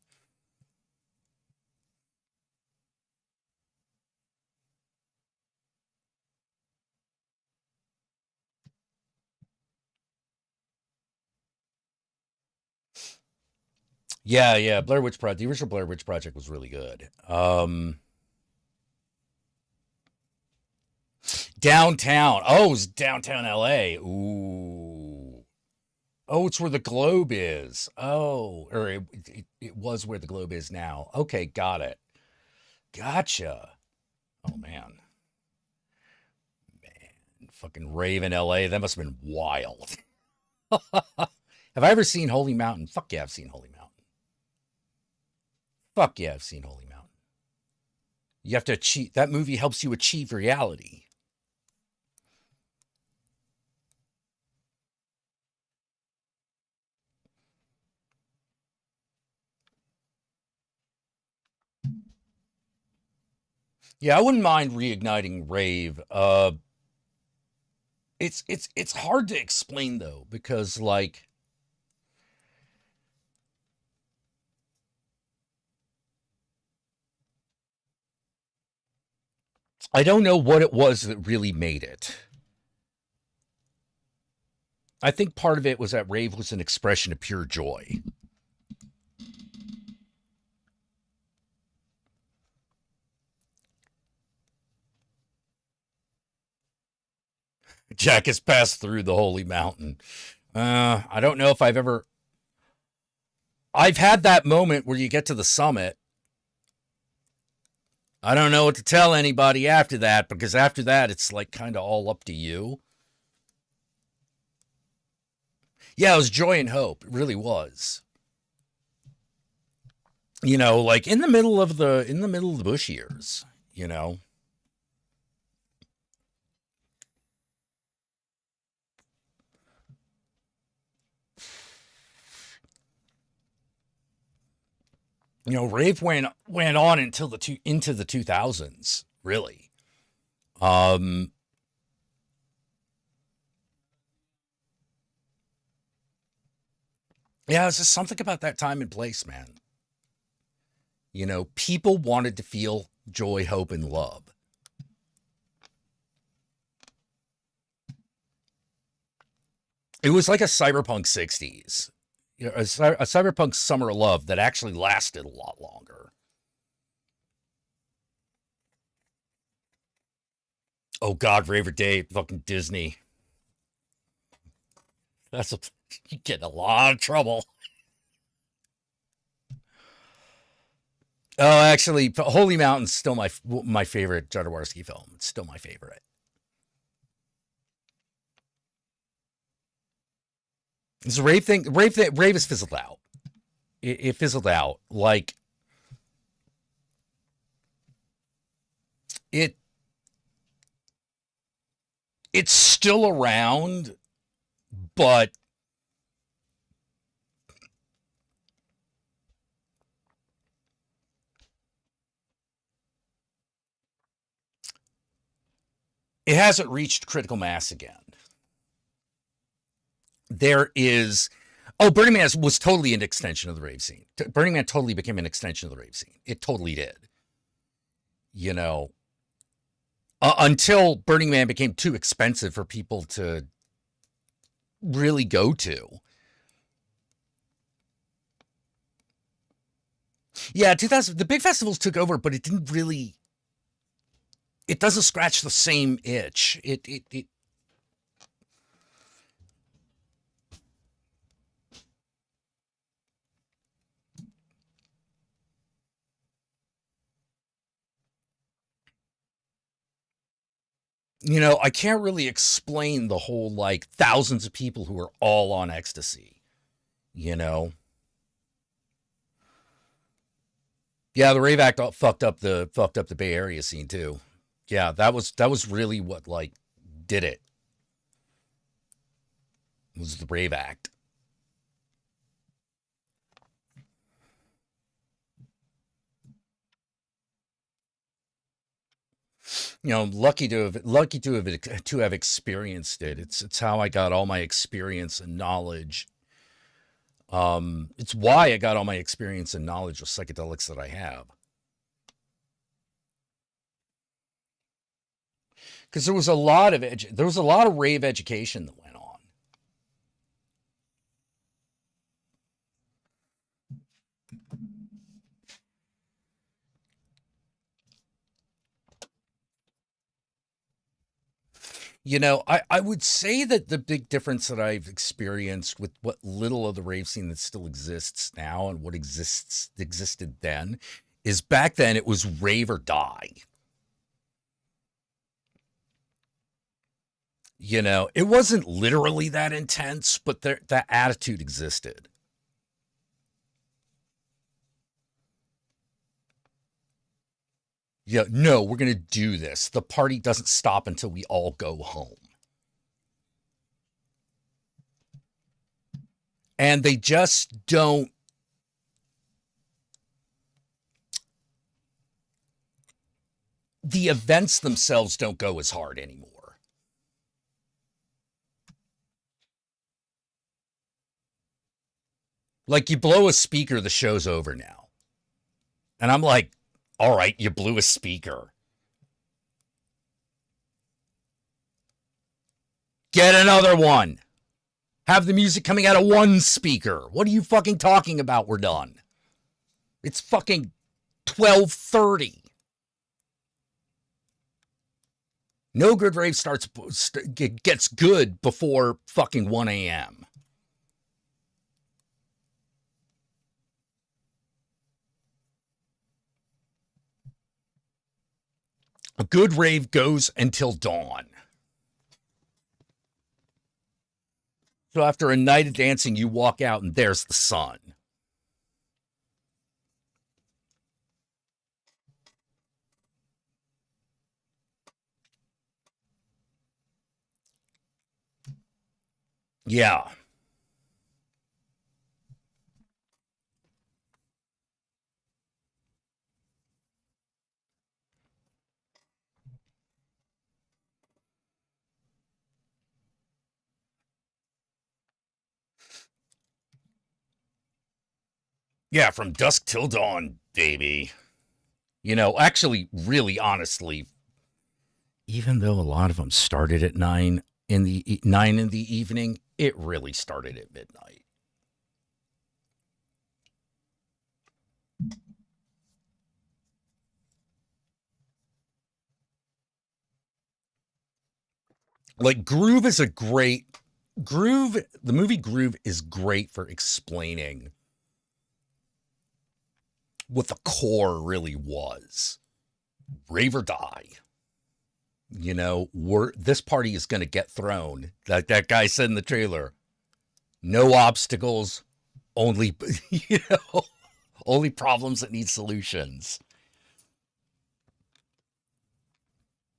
Yeah. Blair Witch Project. The original Blair Witch Project was really good. Downtown. Oh, it was downtown LA. Ooh. Oh, it's where the Globe is. Oh, or it was where the Globe is now. Okay, got it. Gotcha. Oh man. Fucking rave in LA. That must have been wild. Have I ever seen Holy Mountain? Fuck yeah, I've seen Holy Mountain. Fuck yeah, I've seen Holy Mountain. You have to achieve, that movie helps you achieve reality. Yeah, I wouldn't mind reigniting rave. It's hard to explain though, because like I don't know what it was that really made it. I think part of it was that rave was an expression of pure joy. Jack has passed through the holy mountain. I don't know if I've had that moment where you get to the summit. I don't know what to tell anybody after that, because after that, it's like kind of all up to you. Yeah, it was joy and hope. It really was. You know, like in the middle of the Bush years, you know. You know, rave went on until into the 2000s, really. Yeah, it's just something about that time and place, man. You know, people wanted to feel joy, hope, and love. It was like a cyberpunk 60s, you know, a cyberpunk summer of love that actually lasted a lot longer. Oh God, Raver Day, fucking Disney. You get in a lot of trouble. Oh, actually, Holy Mountain's still my favorite Jodorowsky film. It's still my favorite. This rave thing, rave has fizzled out. It fizzled out. Like It it's still around, but it hasn't reached critical mass again. There is, Burning Man was totally an extension of the rave scene. Burning Man totally became an extension of the rave scene. It totally did. You know, until Burning Man became too expensive for people to really go to. Yeah, 2000, the big festivals took over, but it didn't really, it doesn't scratch the same itch. It you know, I can't really explain the whole, like, thousands of people who are all on ecstasy, you know? Yeah, the Rave Act fucked up the Bay Area scene too. Yeah, that was really what, like, did it. Was the Rave Act. You know, I'm lucky to have experienced it. It's how I got all my experience and knowledge. It's why I got all my experience and knowledge of psychedelics that I have. Because there was a lot of rave education that went on. You know, I would say that the big difference that I've experienced with what little of the rave scene that still exists now and what existed then is back then it was rave or die. You know, it wasn't literally that intense, but that attitude existed. Yeah, no, we're going to do this. The party doesn't stop until we all go home. And they just don't. The events themselves don't go as hard anymore. Like, you blow a speaker, the show's over now. And I'm like, all right, you blew a speaker. Get another one. Have the music coming out of one speaker. What are you fucking talking about? We're done. It's fucking 12:30. No good rave gets good before fucking 1 a.m. A good rave goes until dawn. So after a night of dancing, you walk out and there's the sun. Yeah. Yeah, from dusk till dawn, baby. You know, actually, really honestly, even though a lot of them started at 9 in the evening, it really started at midnight. Like, Groove is a great Groove. The movie Groove is great for explaining what the core really was. Rave or die. You know, this party is going to get thrown. Like that guy said in the trailer, no obstacles, only, you know, only problems that need solutions.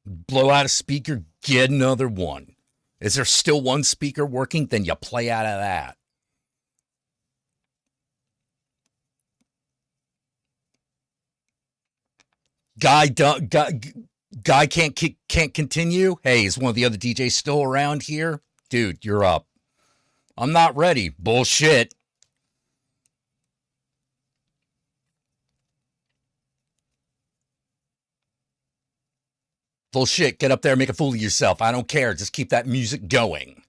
Blow out a speaker, get another one. Is there still one speaker working? Then you play out of that. Guy can't continue. Hey, is one of the other DJs still around here? Dude, you're up. I'm not ready. Bullshit. Bullshit. Get up there and make a fool of yourself. I don't care. Just keep that music going.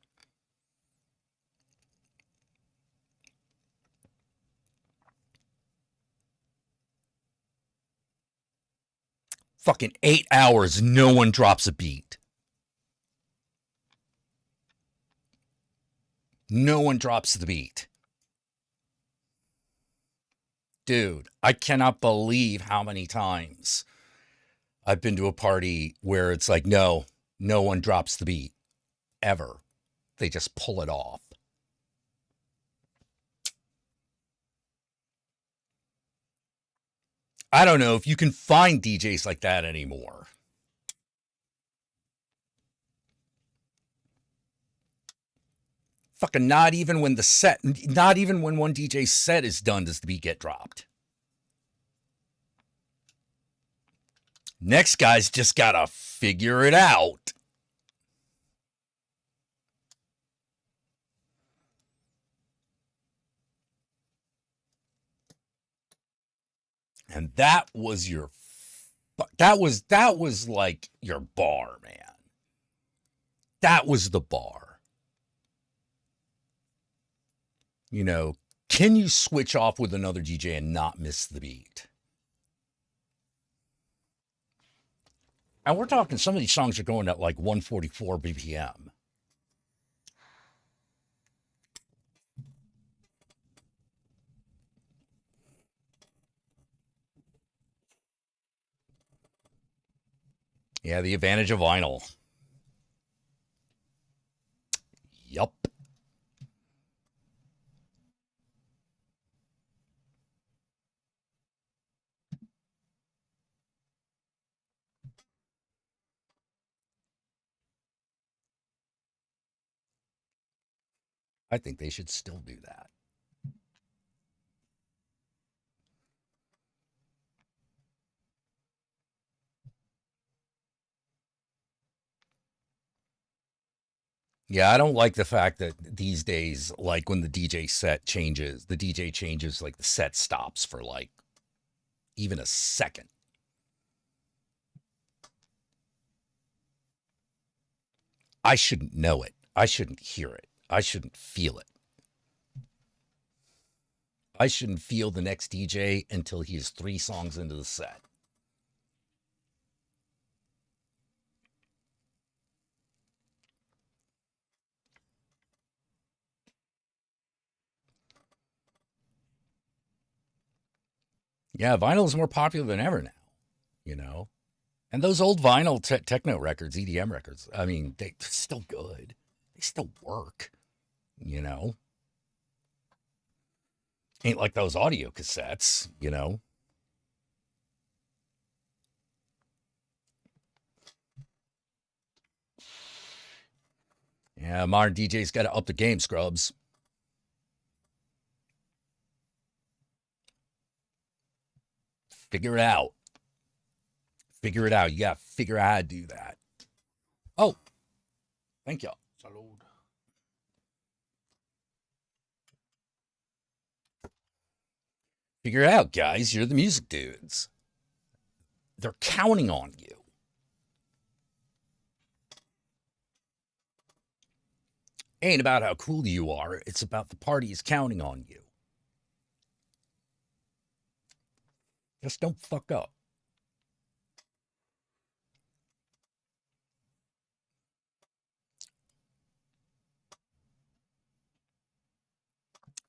Fucking 8 hours, no one drops a beat. No one drops the beat. Dude, I cannot believe how many times I've been to a party where it's like, no one drops the beat. Ever. They just pull it off. I don't know if you can find DJs like that anymore. Fucking not even when one DJ's set is done does the beat get dropped. Next guy's just gotta figure it out. And that was like your bar, man. That was the bar. You know, can you switch off with another DJ and not miss the beat? And we're talking, some of these songs are going at like 144 BPM. Yeah, the advantage of vinyl. Yup. I think they should still do that. Yeah, I don't like the fact that these days, like when the DJ set changes, the DJ changes, like the set stops for like even a second. I shouldn't know it. I shouldn't hear it. I shouldn't feel it. I shouldn't feel the next DJ until he is 3 songs into the set. Yeah, vinyl is more popular than ever now, you know? And those old vinyl techno records, EDM records, I mean, they're still good. They still work, you know? Ain't like those audio cassettes, you know? Yeah, modern DJs got to up the game, scrubs. Figure it out. Figure it out. You got to figure out how to do that. Oh, thank you. Salud. Figure it out, guys. You're the music dudes. They're counting on you. Ain't about how cool you are. It's about the party is counting on you. Just don't fuck up.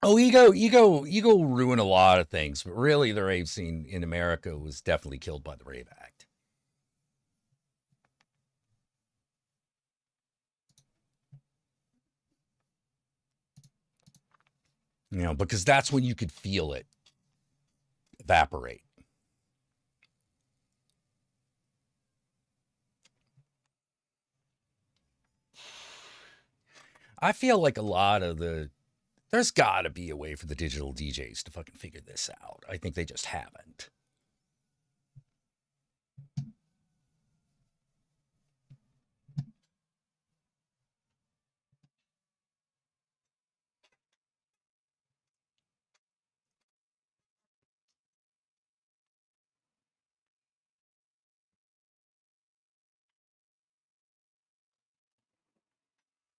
Oh, ego ruin a lot of things, but really the rave scene in America was definitely killed by the Rave Act. You know, because that's when you could feel it evaporate. I feel like a lot of there's got to be a way for the digital DJs to fucking figure this out. I think they just haven't.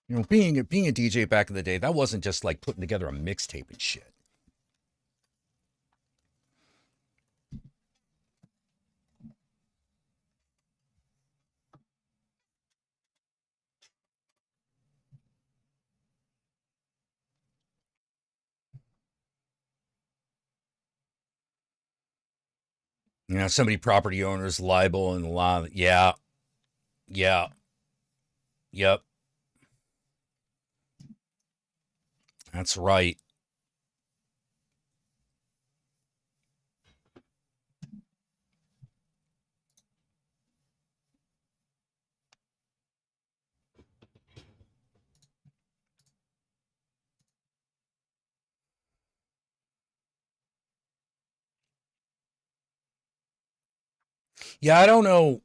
You know, being a DJ back in the day, that wasn't just like putting together a mixtape and shit. You know, somebody property owners liable and law. Yeah. Yeah. Yep. That's right. Yeah, I don't know.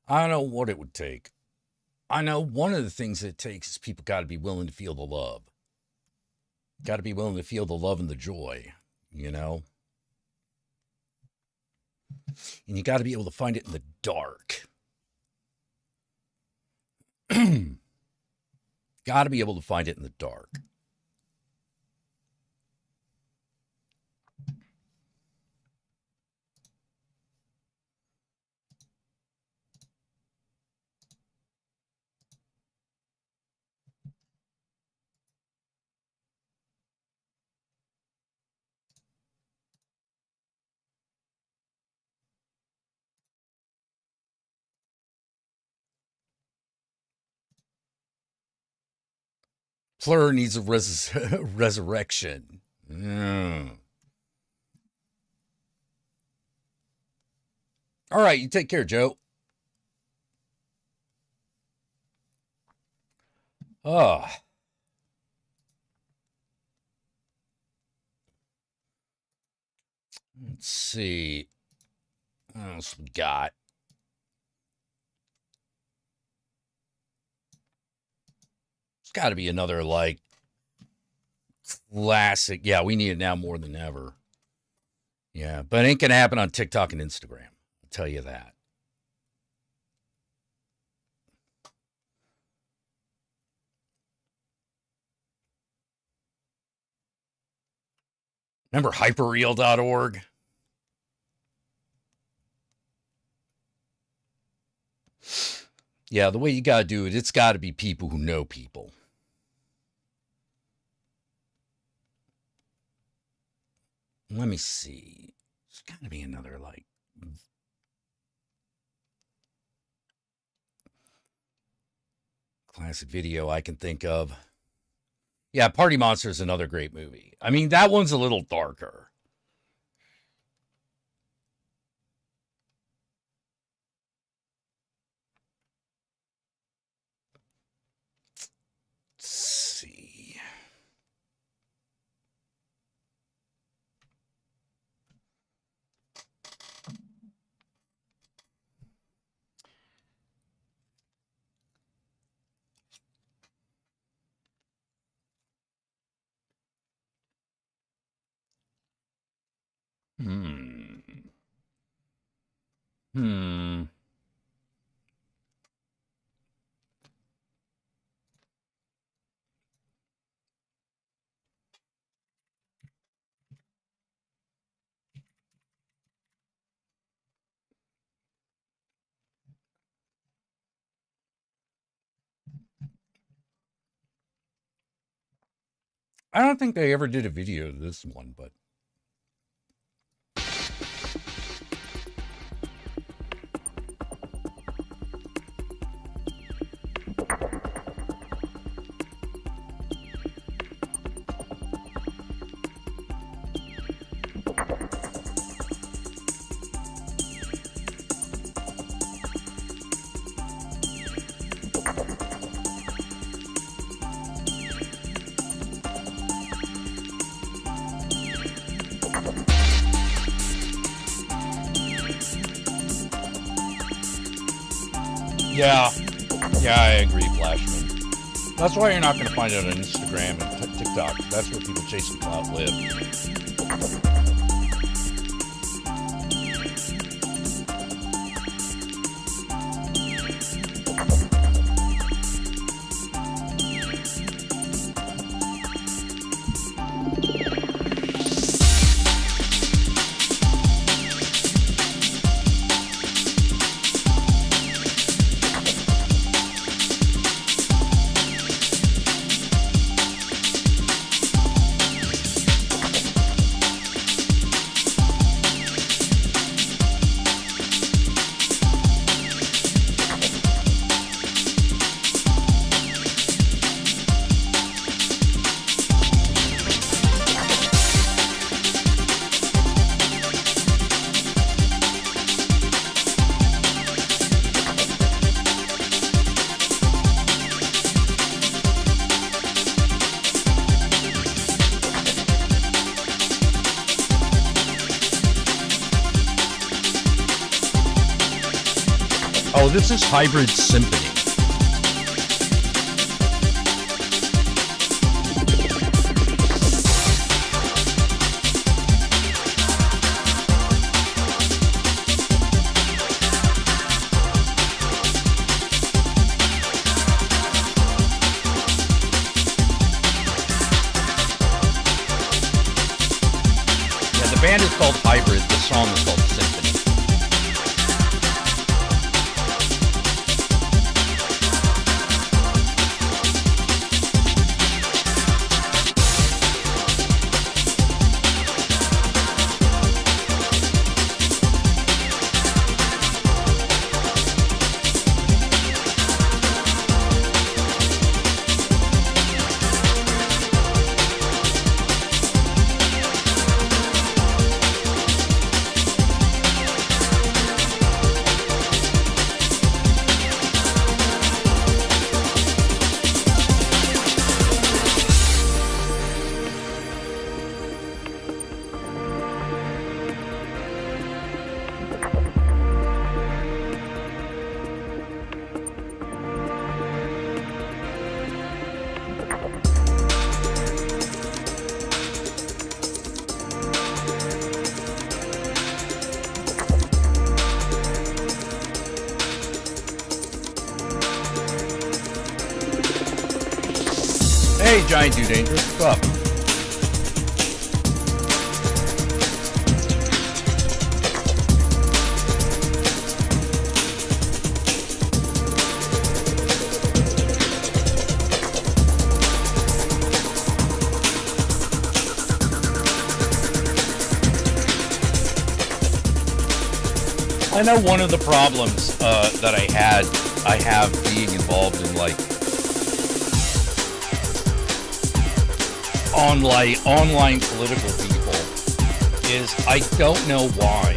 I don't know what it would take. I know one of the things it takes is people got to be willing to feel the love. Got to be willing to feel the love and the joy, you know? And you got to be able to find it in the dark. Got to be able to find it in the dark. Fleur needs a resurrection. Mm. All right, you take care, Joe. Oh. Let's see. What else we got? It's got to be another, like, classic. Yeah, we need it now more than ever. Yeah, but it ain't going to happen on TikTok and Instagram. I'll tell you that. Remember hyperreal.org? Yeah, the way you got to do it, it's got to be people who know people. Let me see. There's got to be another, like, classic video I can think of. Yeah, Party Monster is another great movie. I mean, that one's a little darker. Let's see. Hmm. I don't think they ever did a video of this one, but Yeah, I agree, Flashman. That's why you're not going to find it on Instagram and TikTok. That's where people chasing clout live. Oh, this is Hybrid Symphony. Yeah, the band is called Hybrid. The song is called Symphony. Hey, Giant Dude Dangerous, what's up? I know one of the problems that I have being involved in like online political people is I don't know why,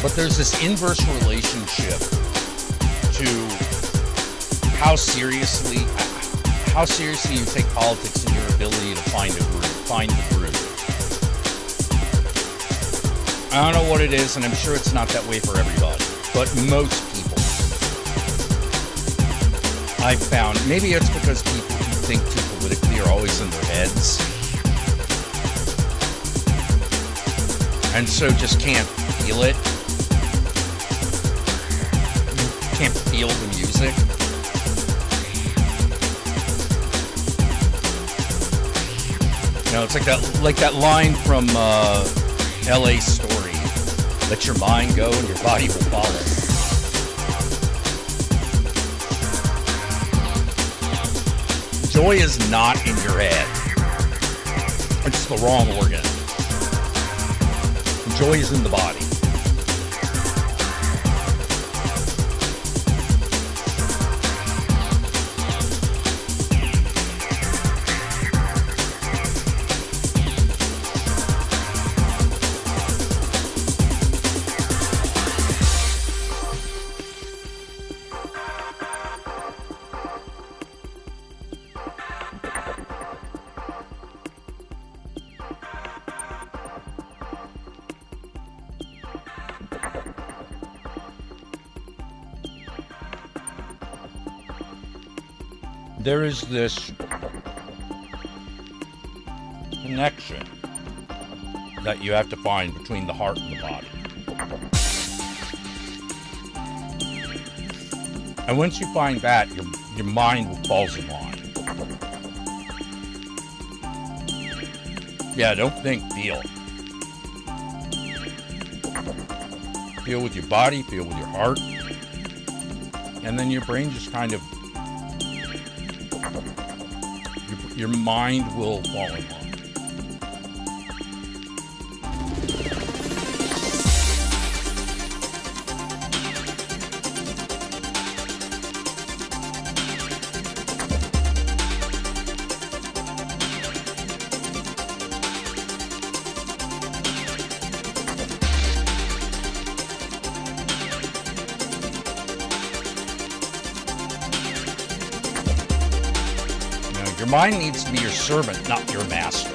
but there's this inverse relationship to how seriously you take politics and your ability to find the groove. I don't know what it is, and I'm sure it's not that way for everybody, but most people I've found, maybe it's because people who think too politically are always in their heads, and so just can't feel it, can't feel the music. You know, it's like that line from L.A. Story. Let your mind go and your body will follow. Joy is not in your head. It's the wrong organ. Joy is in the body. there is this connection that you have to find between the heart and the body. And once you find that, your mind will fall in line. Yeah, don't think, feel. Feel with your body, feel with your heart. And then your brain just kind of, your mind will fall in line. Your mind needs to be your servant, not your master.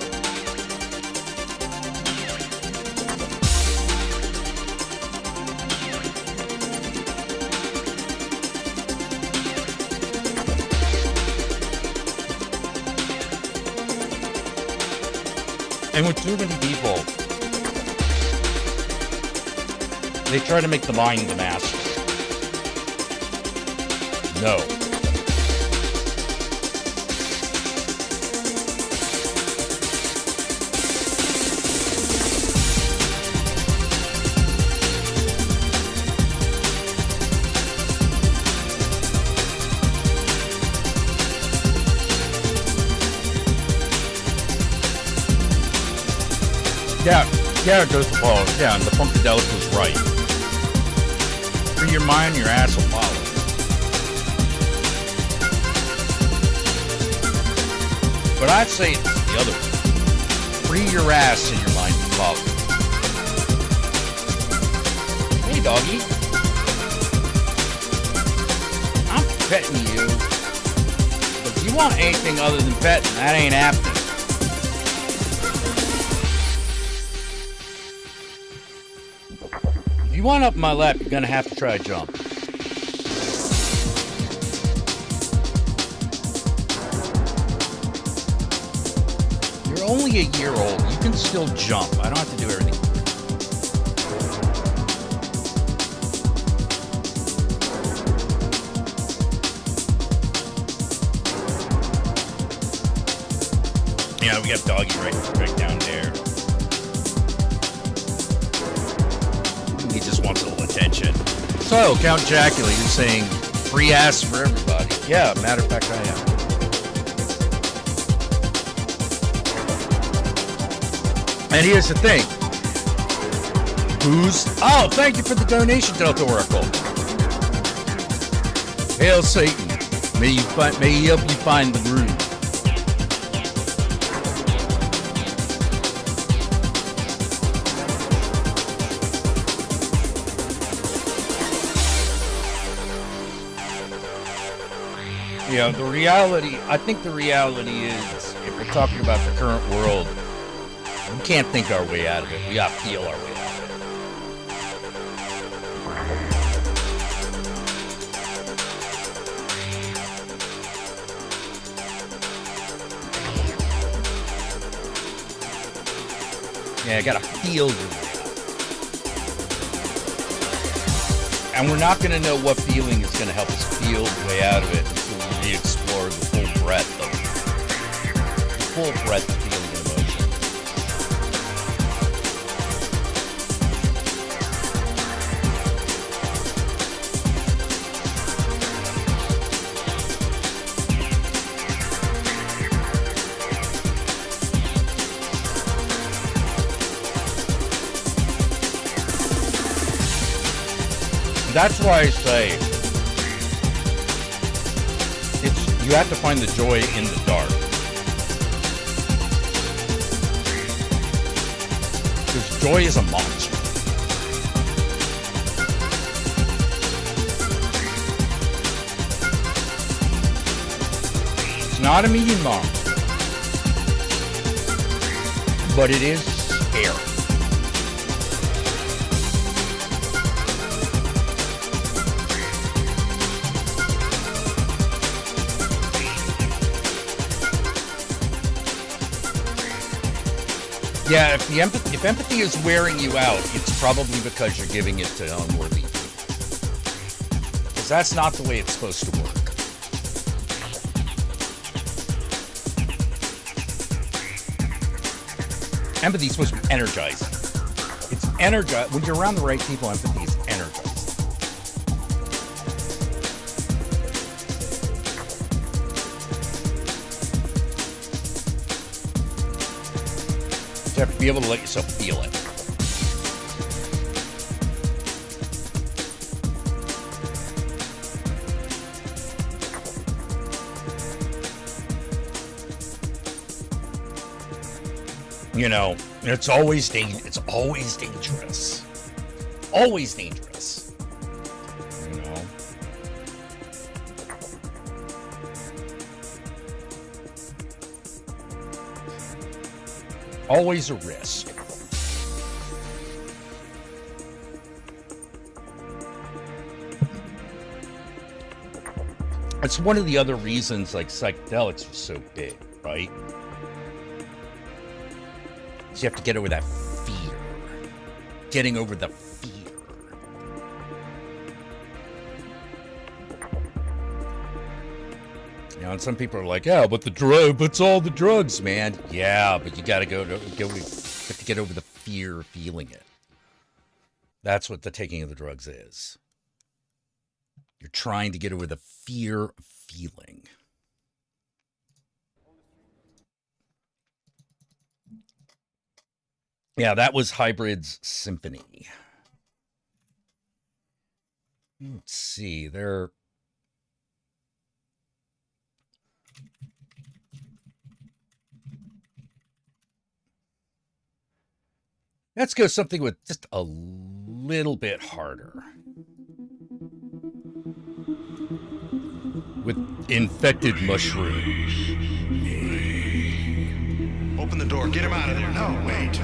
And with too many people, they try to make the mind the master. No. Yeah, it goes to Paul. Yeah, and the Funkadelic was right. Free your mind, your ass will follow. But I'd say it's the other way. Free your ass and your mind will follow. Hey, doggy. I'm petting you. But if you want anything other than petting, that ain't happening. If you want up my lap, you're gonna have to try a jump. You're only a year old. You can still jump. I don't have to do everything. Yeah, we got doggy right down there. He just wants a little attention. So, Count Jackula, you're saying free ass for everybody. Yeah, matter of fact, I am. And here's the thing. Oh, thank you for the donation, Delta Oracle. Hail Satan. May he help you find the groove. Yeah, I think the reality is, if we're talking about the current world, we can't think our way out of it. We gotta feel our way out of it. Yeah, I gotta feel your way out. And we're not gonna know what feeling is gonna help us feel the way out of it until we explore the full breadth of feeling and emotion. That's why I say you have to find the joy in the dark. Because joy is a monster. It's not a medium monster, but it is scary. Yeah, if empathy is wearing you out, it's probably because you're giving it to unworthy people. Because that's not the way it's supposed to work. Empathy is supposed to be energizing. It's energized. When you're around the right people, empathy is energizing. You have to be able to let yourself feel it. You know, it's always dangerous. Always dangerous. You know. Always a risk. It's one of the other reasons like psychedelics are so big, right? So you have to get over that fear. Getting over the fear. You know, and some people are like, yeah, but it's all the drugs, man. Yeah, but you gotta you have to get over the fear of feeling it. That's what the taking of the drugs is. You're trying to get over the fear of feeling. Yeah, that was Hybrid's Symphony. Let's see, let's go something with just a little bit harder. With infected mushrooms. Open the door. Get him out of there. No, wait.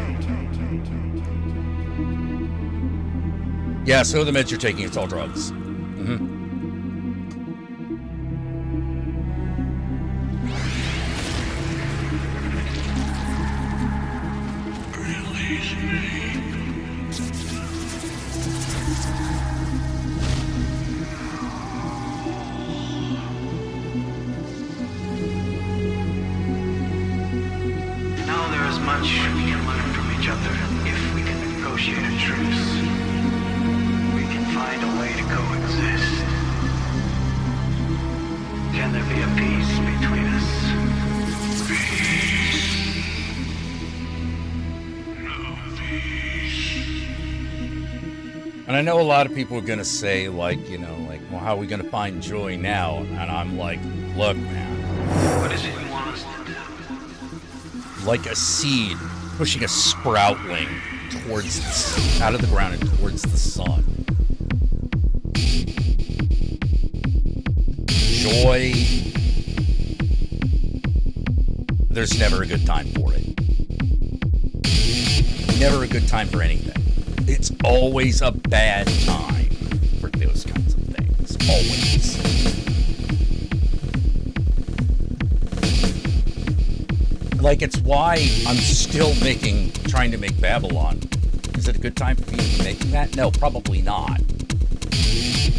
Yeah, so the meds you're taking, it's all drugs. Mm-hmm. Release me. Now there is much we can learn from each other if we can negotiate a truce. We can find a way to coexist. Can there be a peace between us? And I know a lot of people are going to say, like, you know, like, well, how are we going to find joy now? And I'm like, look, man. What is it you want us to do? Like a seed pushing a sproutling towards, out of the ground and towards the sun. Joy. There's never a good time for it. Never a good time for anything. It's always a bad time for those kinds of things. Always. Like, it's why I'm still trying to make Babylon. Is it a good time for me to be making that? No, probably not.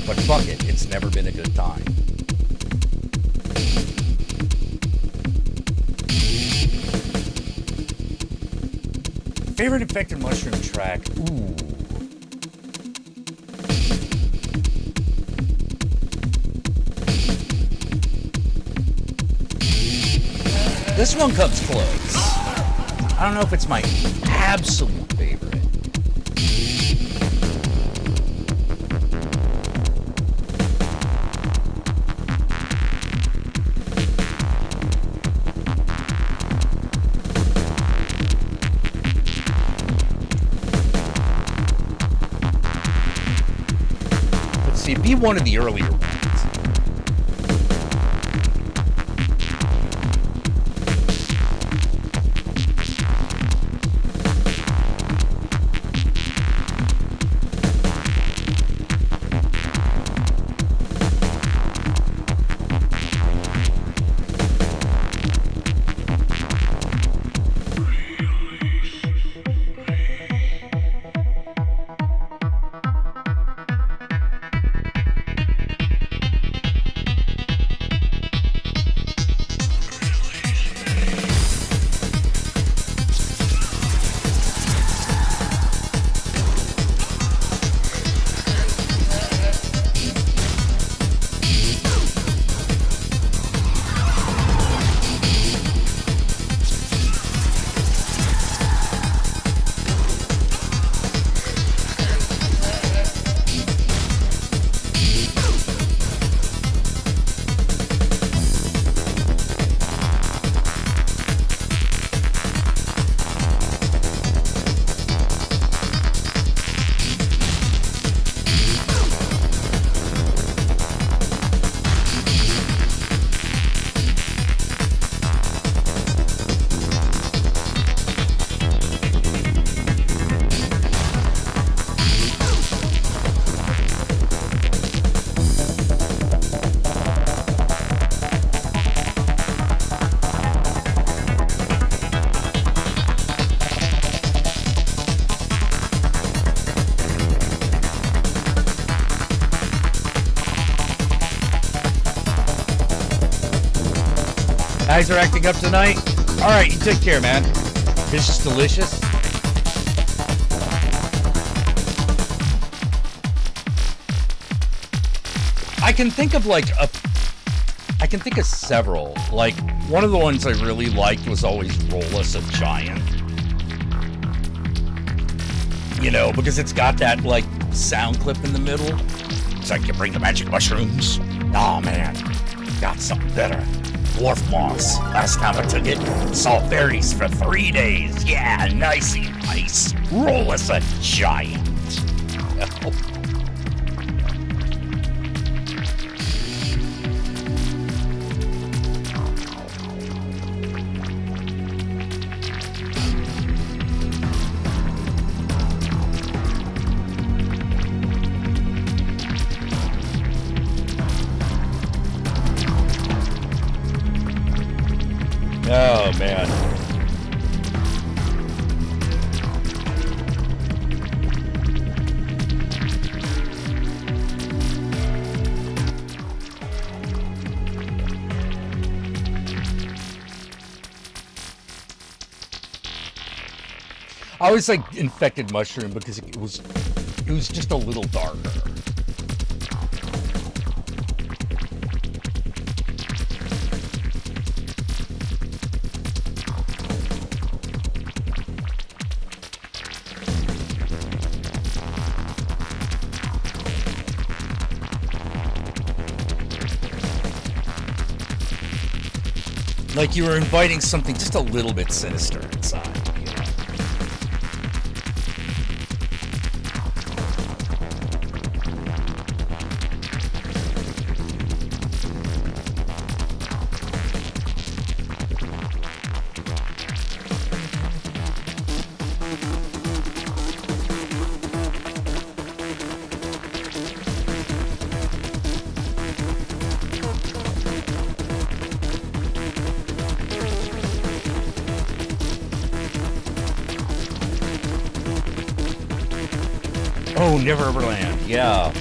But fuck it, it's never been a good time. Favorite infected mushroom track? Ooh. This one comes close. I don't know if it's my absolute favorite. Let's see, be one of the earlier ones. Eyes are acting up tonight. All right, you take care, man. Fish is delicious. I can think of several. Like, one of the ones I really liked was always Roll Us a Giant. You know, because it's got that, like, sound clip in the middle. It's like, you bring the magic mushrooms. Oh, man. Got something better. Dwarf moss. Last time I took it, saw fairies for 3 days. Yeah, nicey nice. Roll us a giant. Oh, man. I always like infected mushroom because it was just a little darker. Like you were inviting something just a little bit sinister inside. You know? Oh, Neverland, yeah.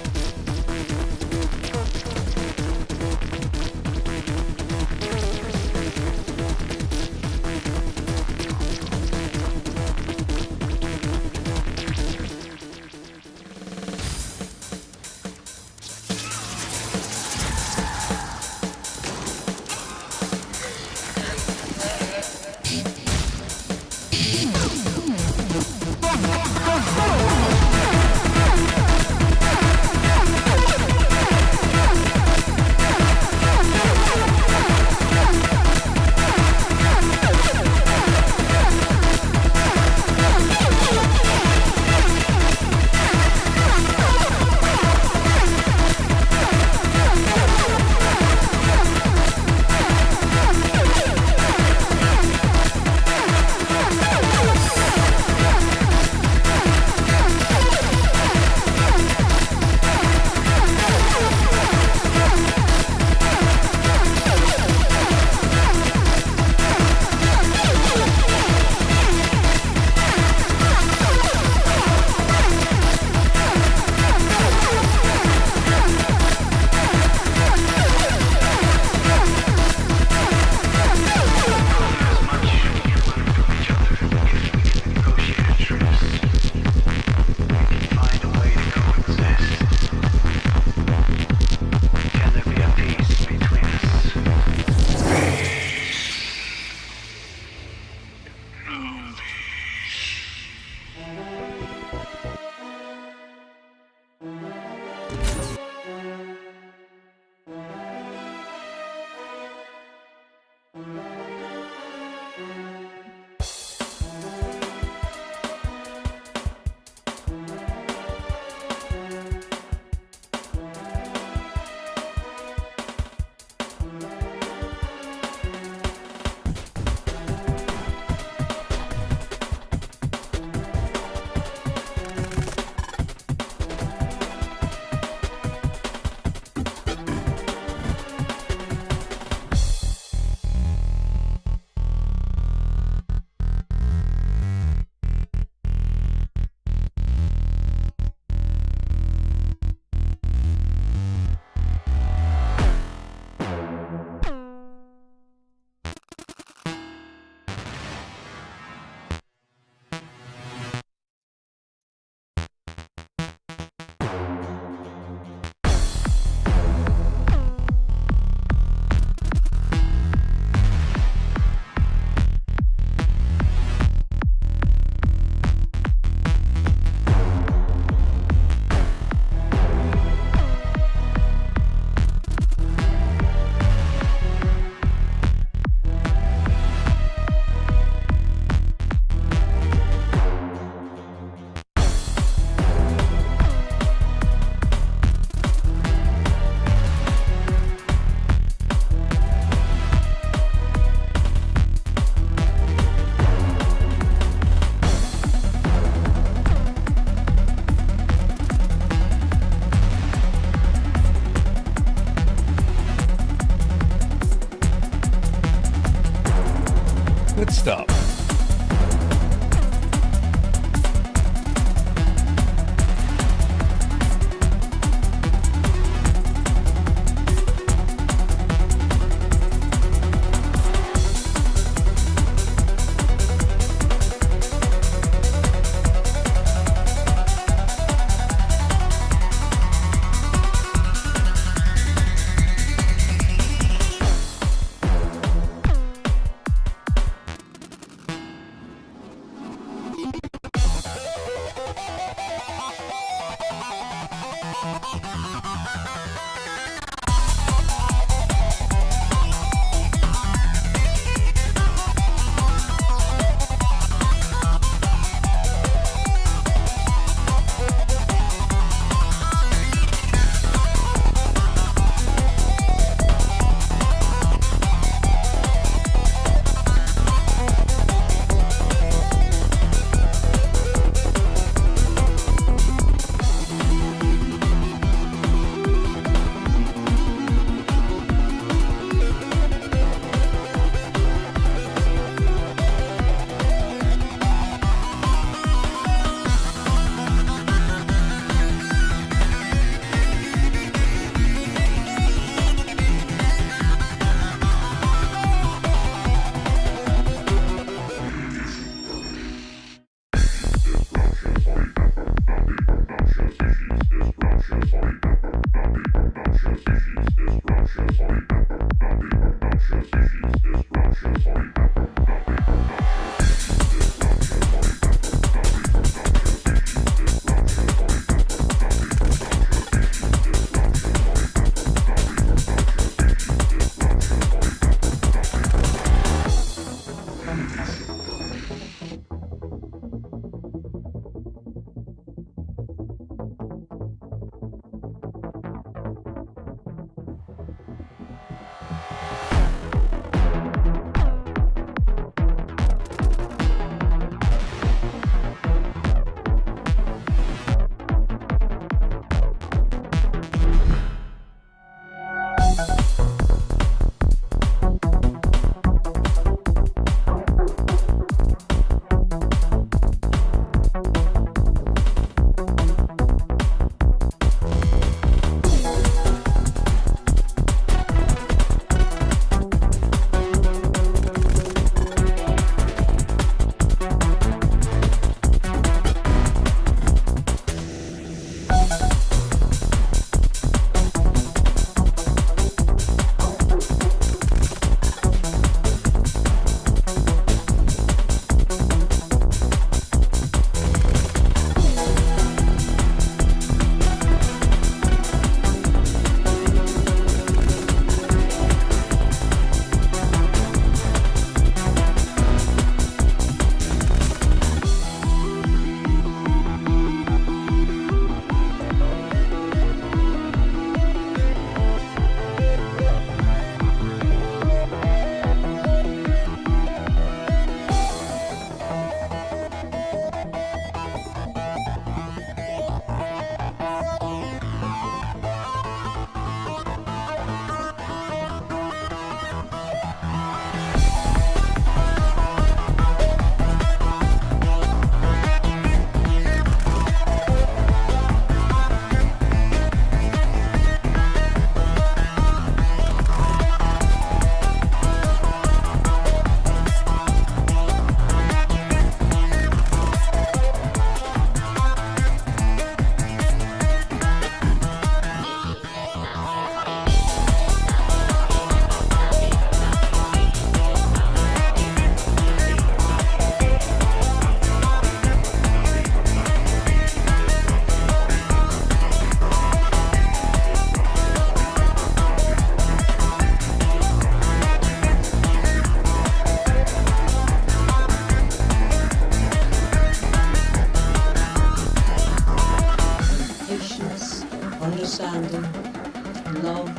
understanding, love,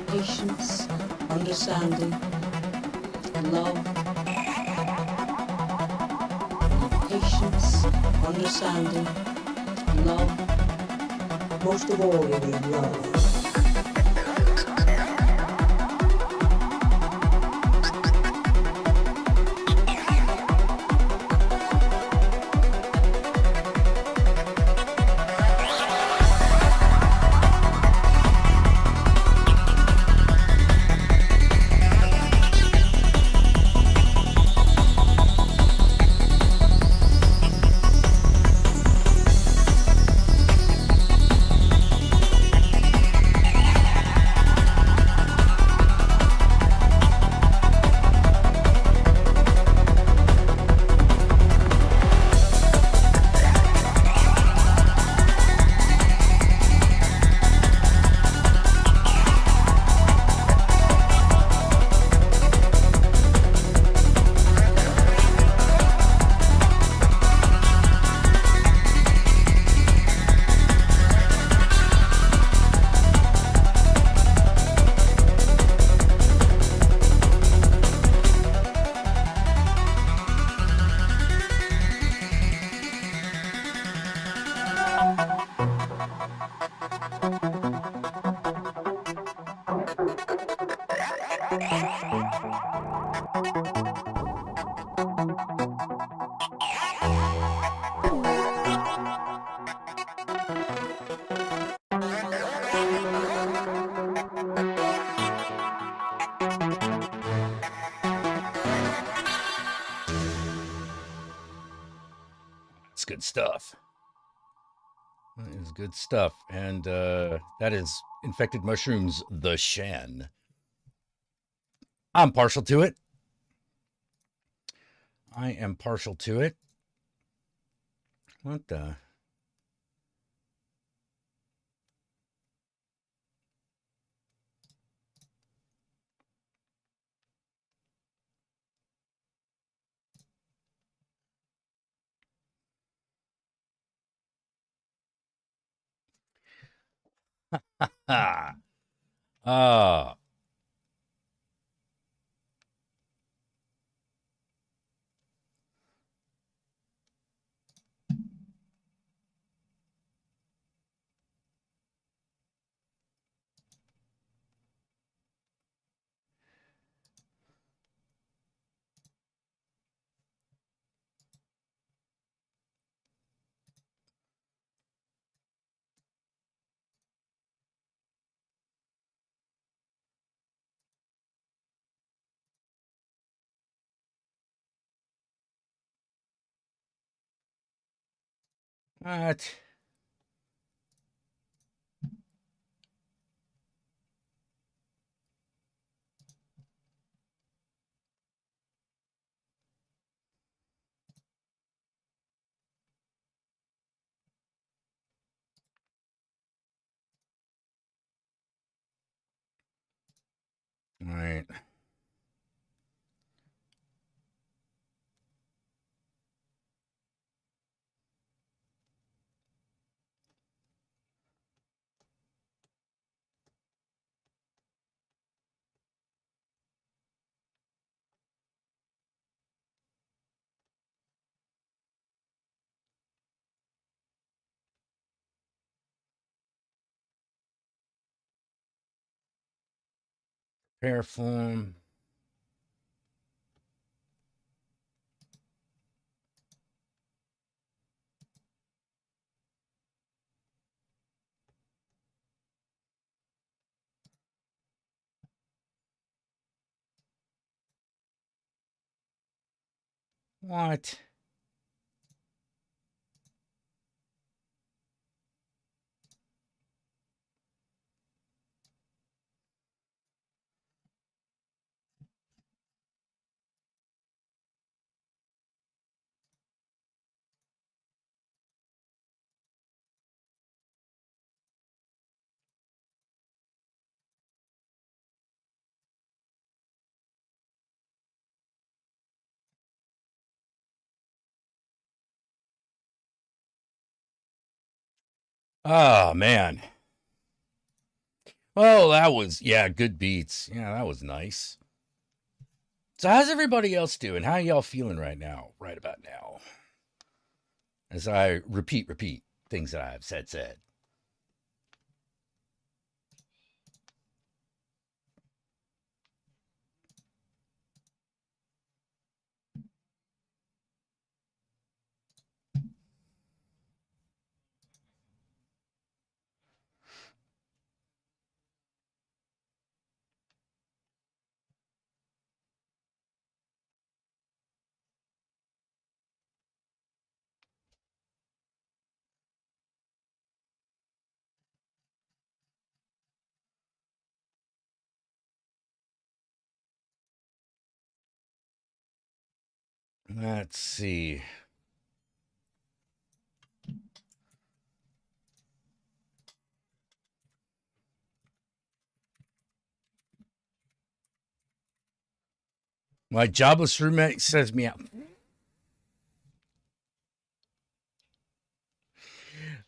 patience, understanding, love, patience, understanding, love. Most of all, you need love. It's good stuff. That is good stuff. And that is Infected Mushrooms, The Shen. I'm partial to it. I am partial to it. What the? Ha! Ah. What? All right. Prepare form. What? Oh, man. Well, that was, yeah, good beats. Yeah, that was nice. So how's everybody else doing? How y'all feeling right now, right about now? As I repeat things that I've said. Let's see. My jobless roommate says me out.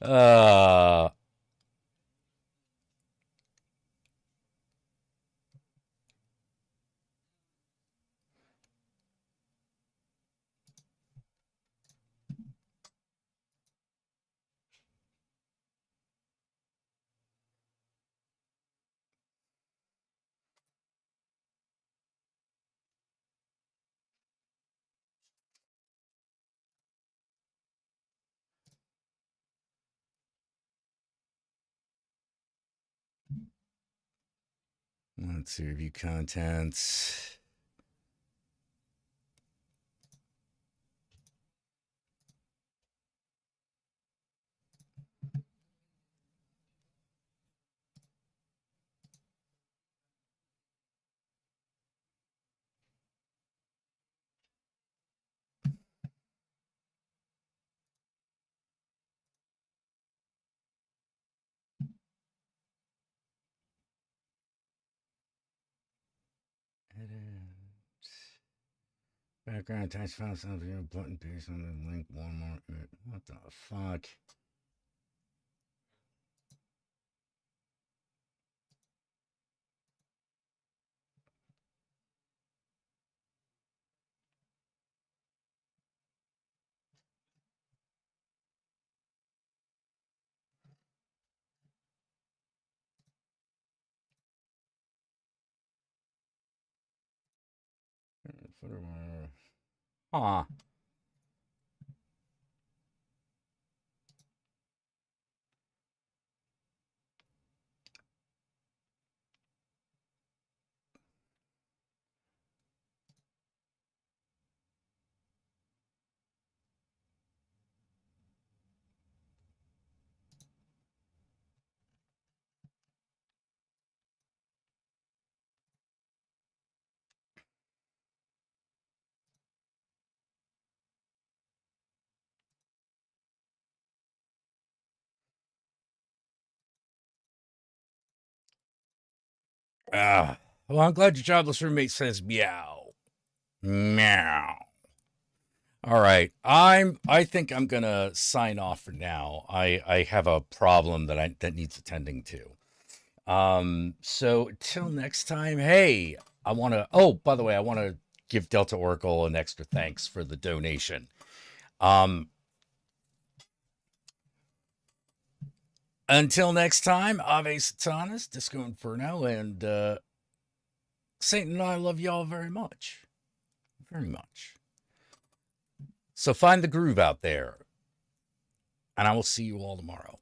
Uh, let's see, review contents. Background attached file something button paste on the link Walmart. What the fuck? Huh. Ah. Well, I'm glad your jobless roommate says meow. Meow. All right. I think I'm gonna sign off for now. I have a problem that needs attending to. So till next time, hey, I wanna by the way, I wanna give Delta Oracle an extra thanks for the donation. Until next time, Ave Satanas, Disco Inferno, and Satan and I love y'all very much. Very much. So find the groove out there. And I will see you all tomorrow.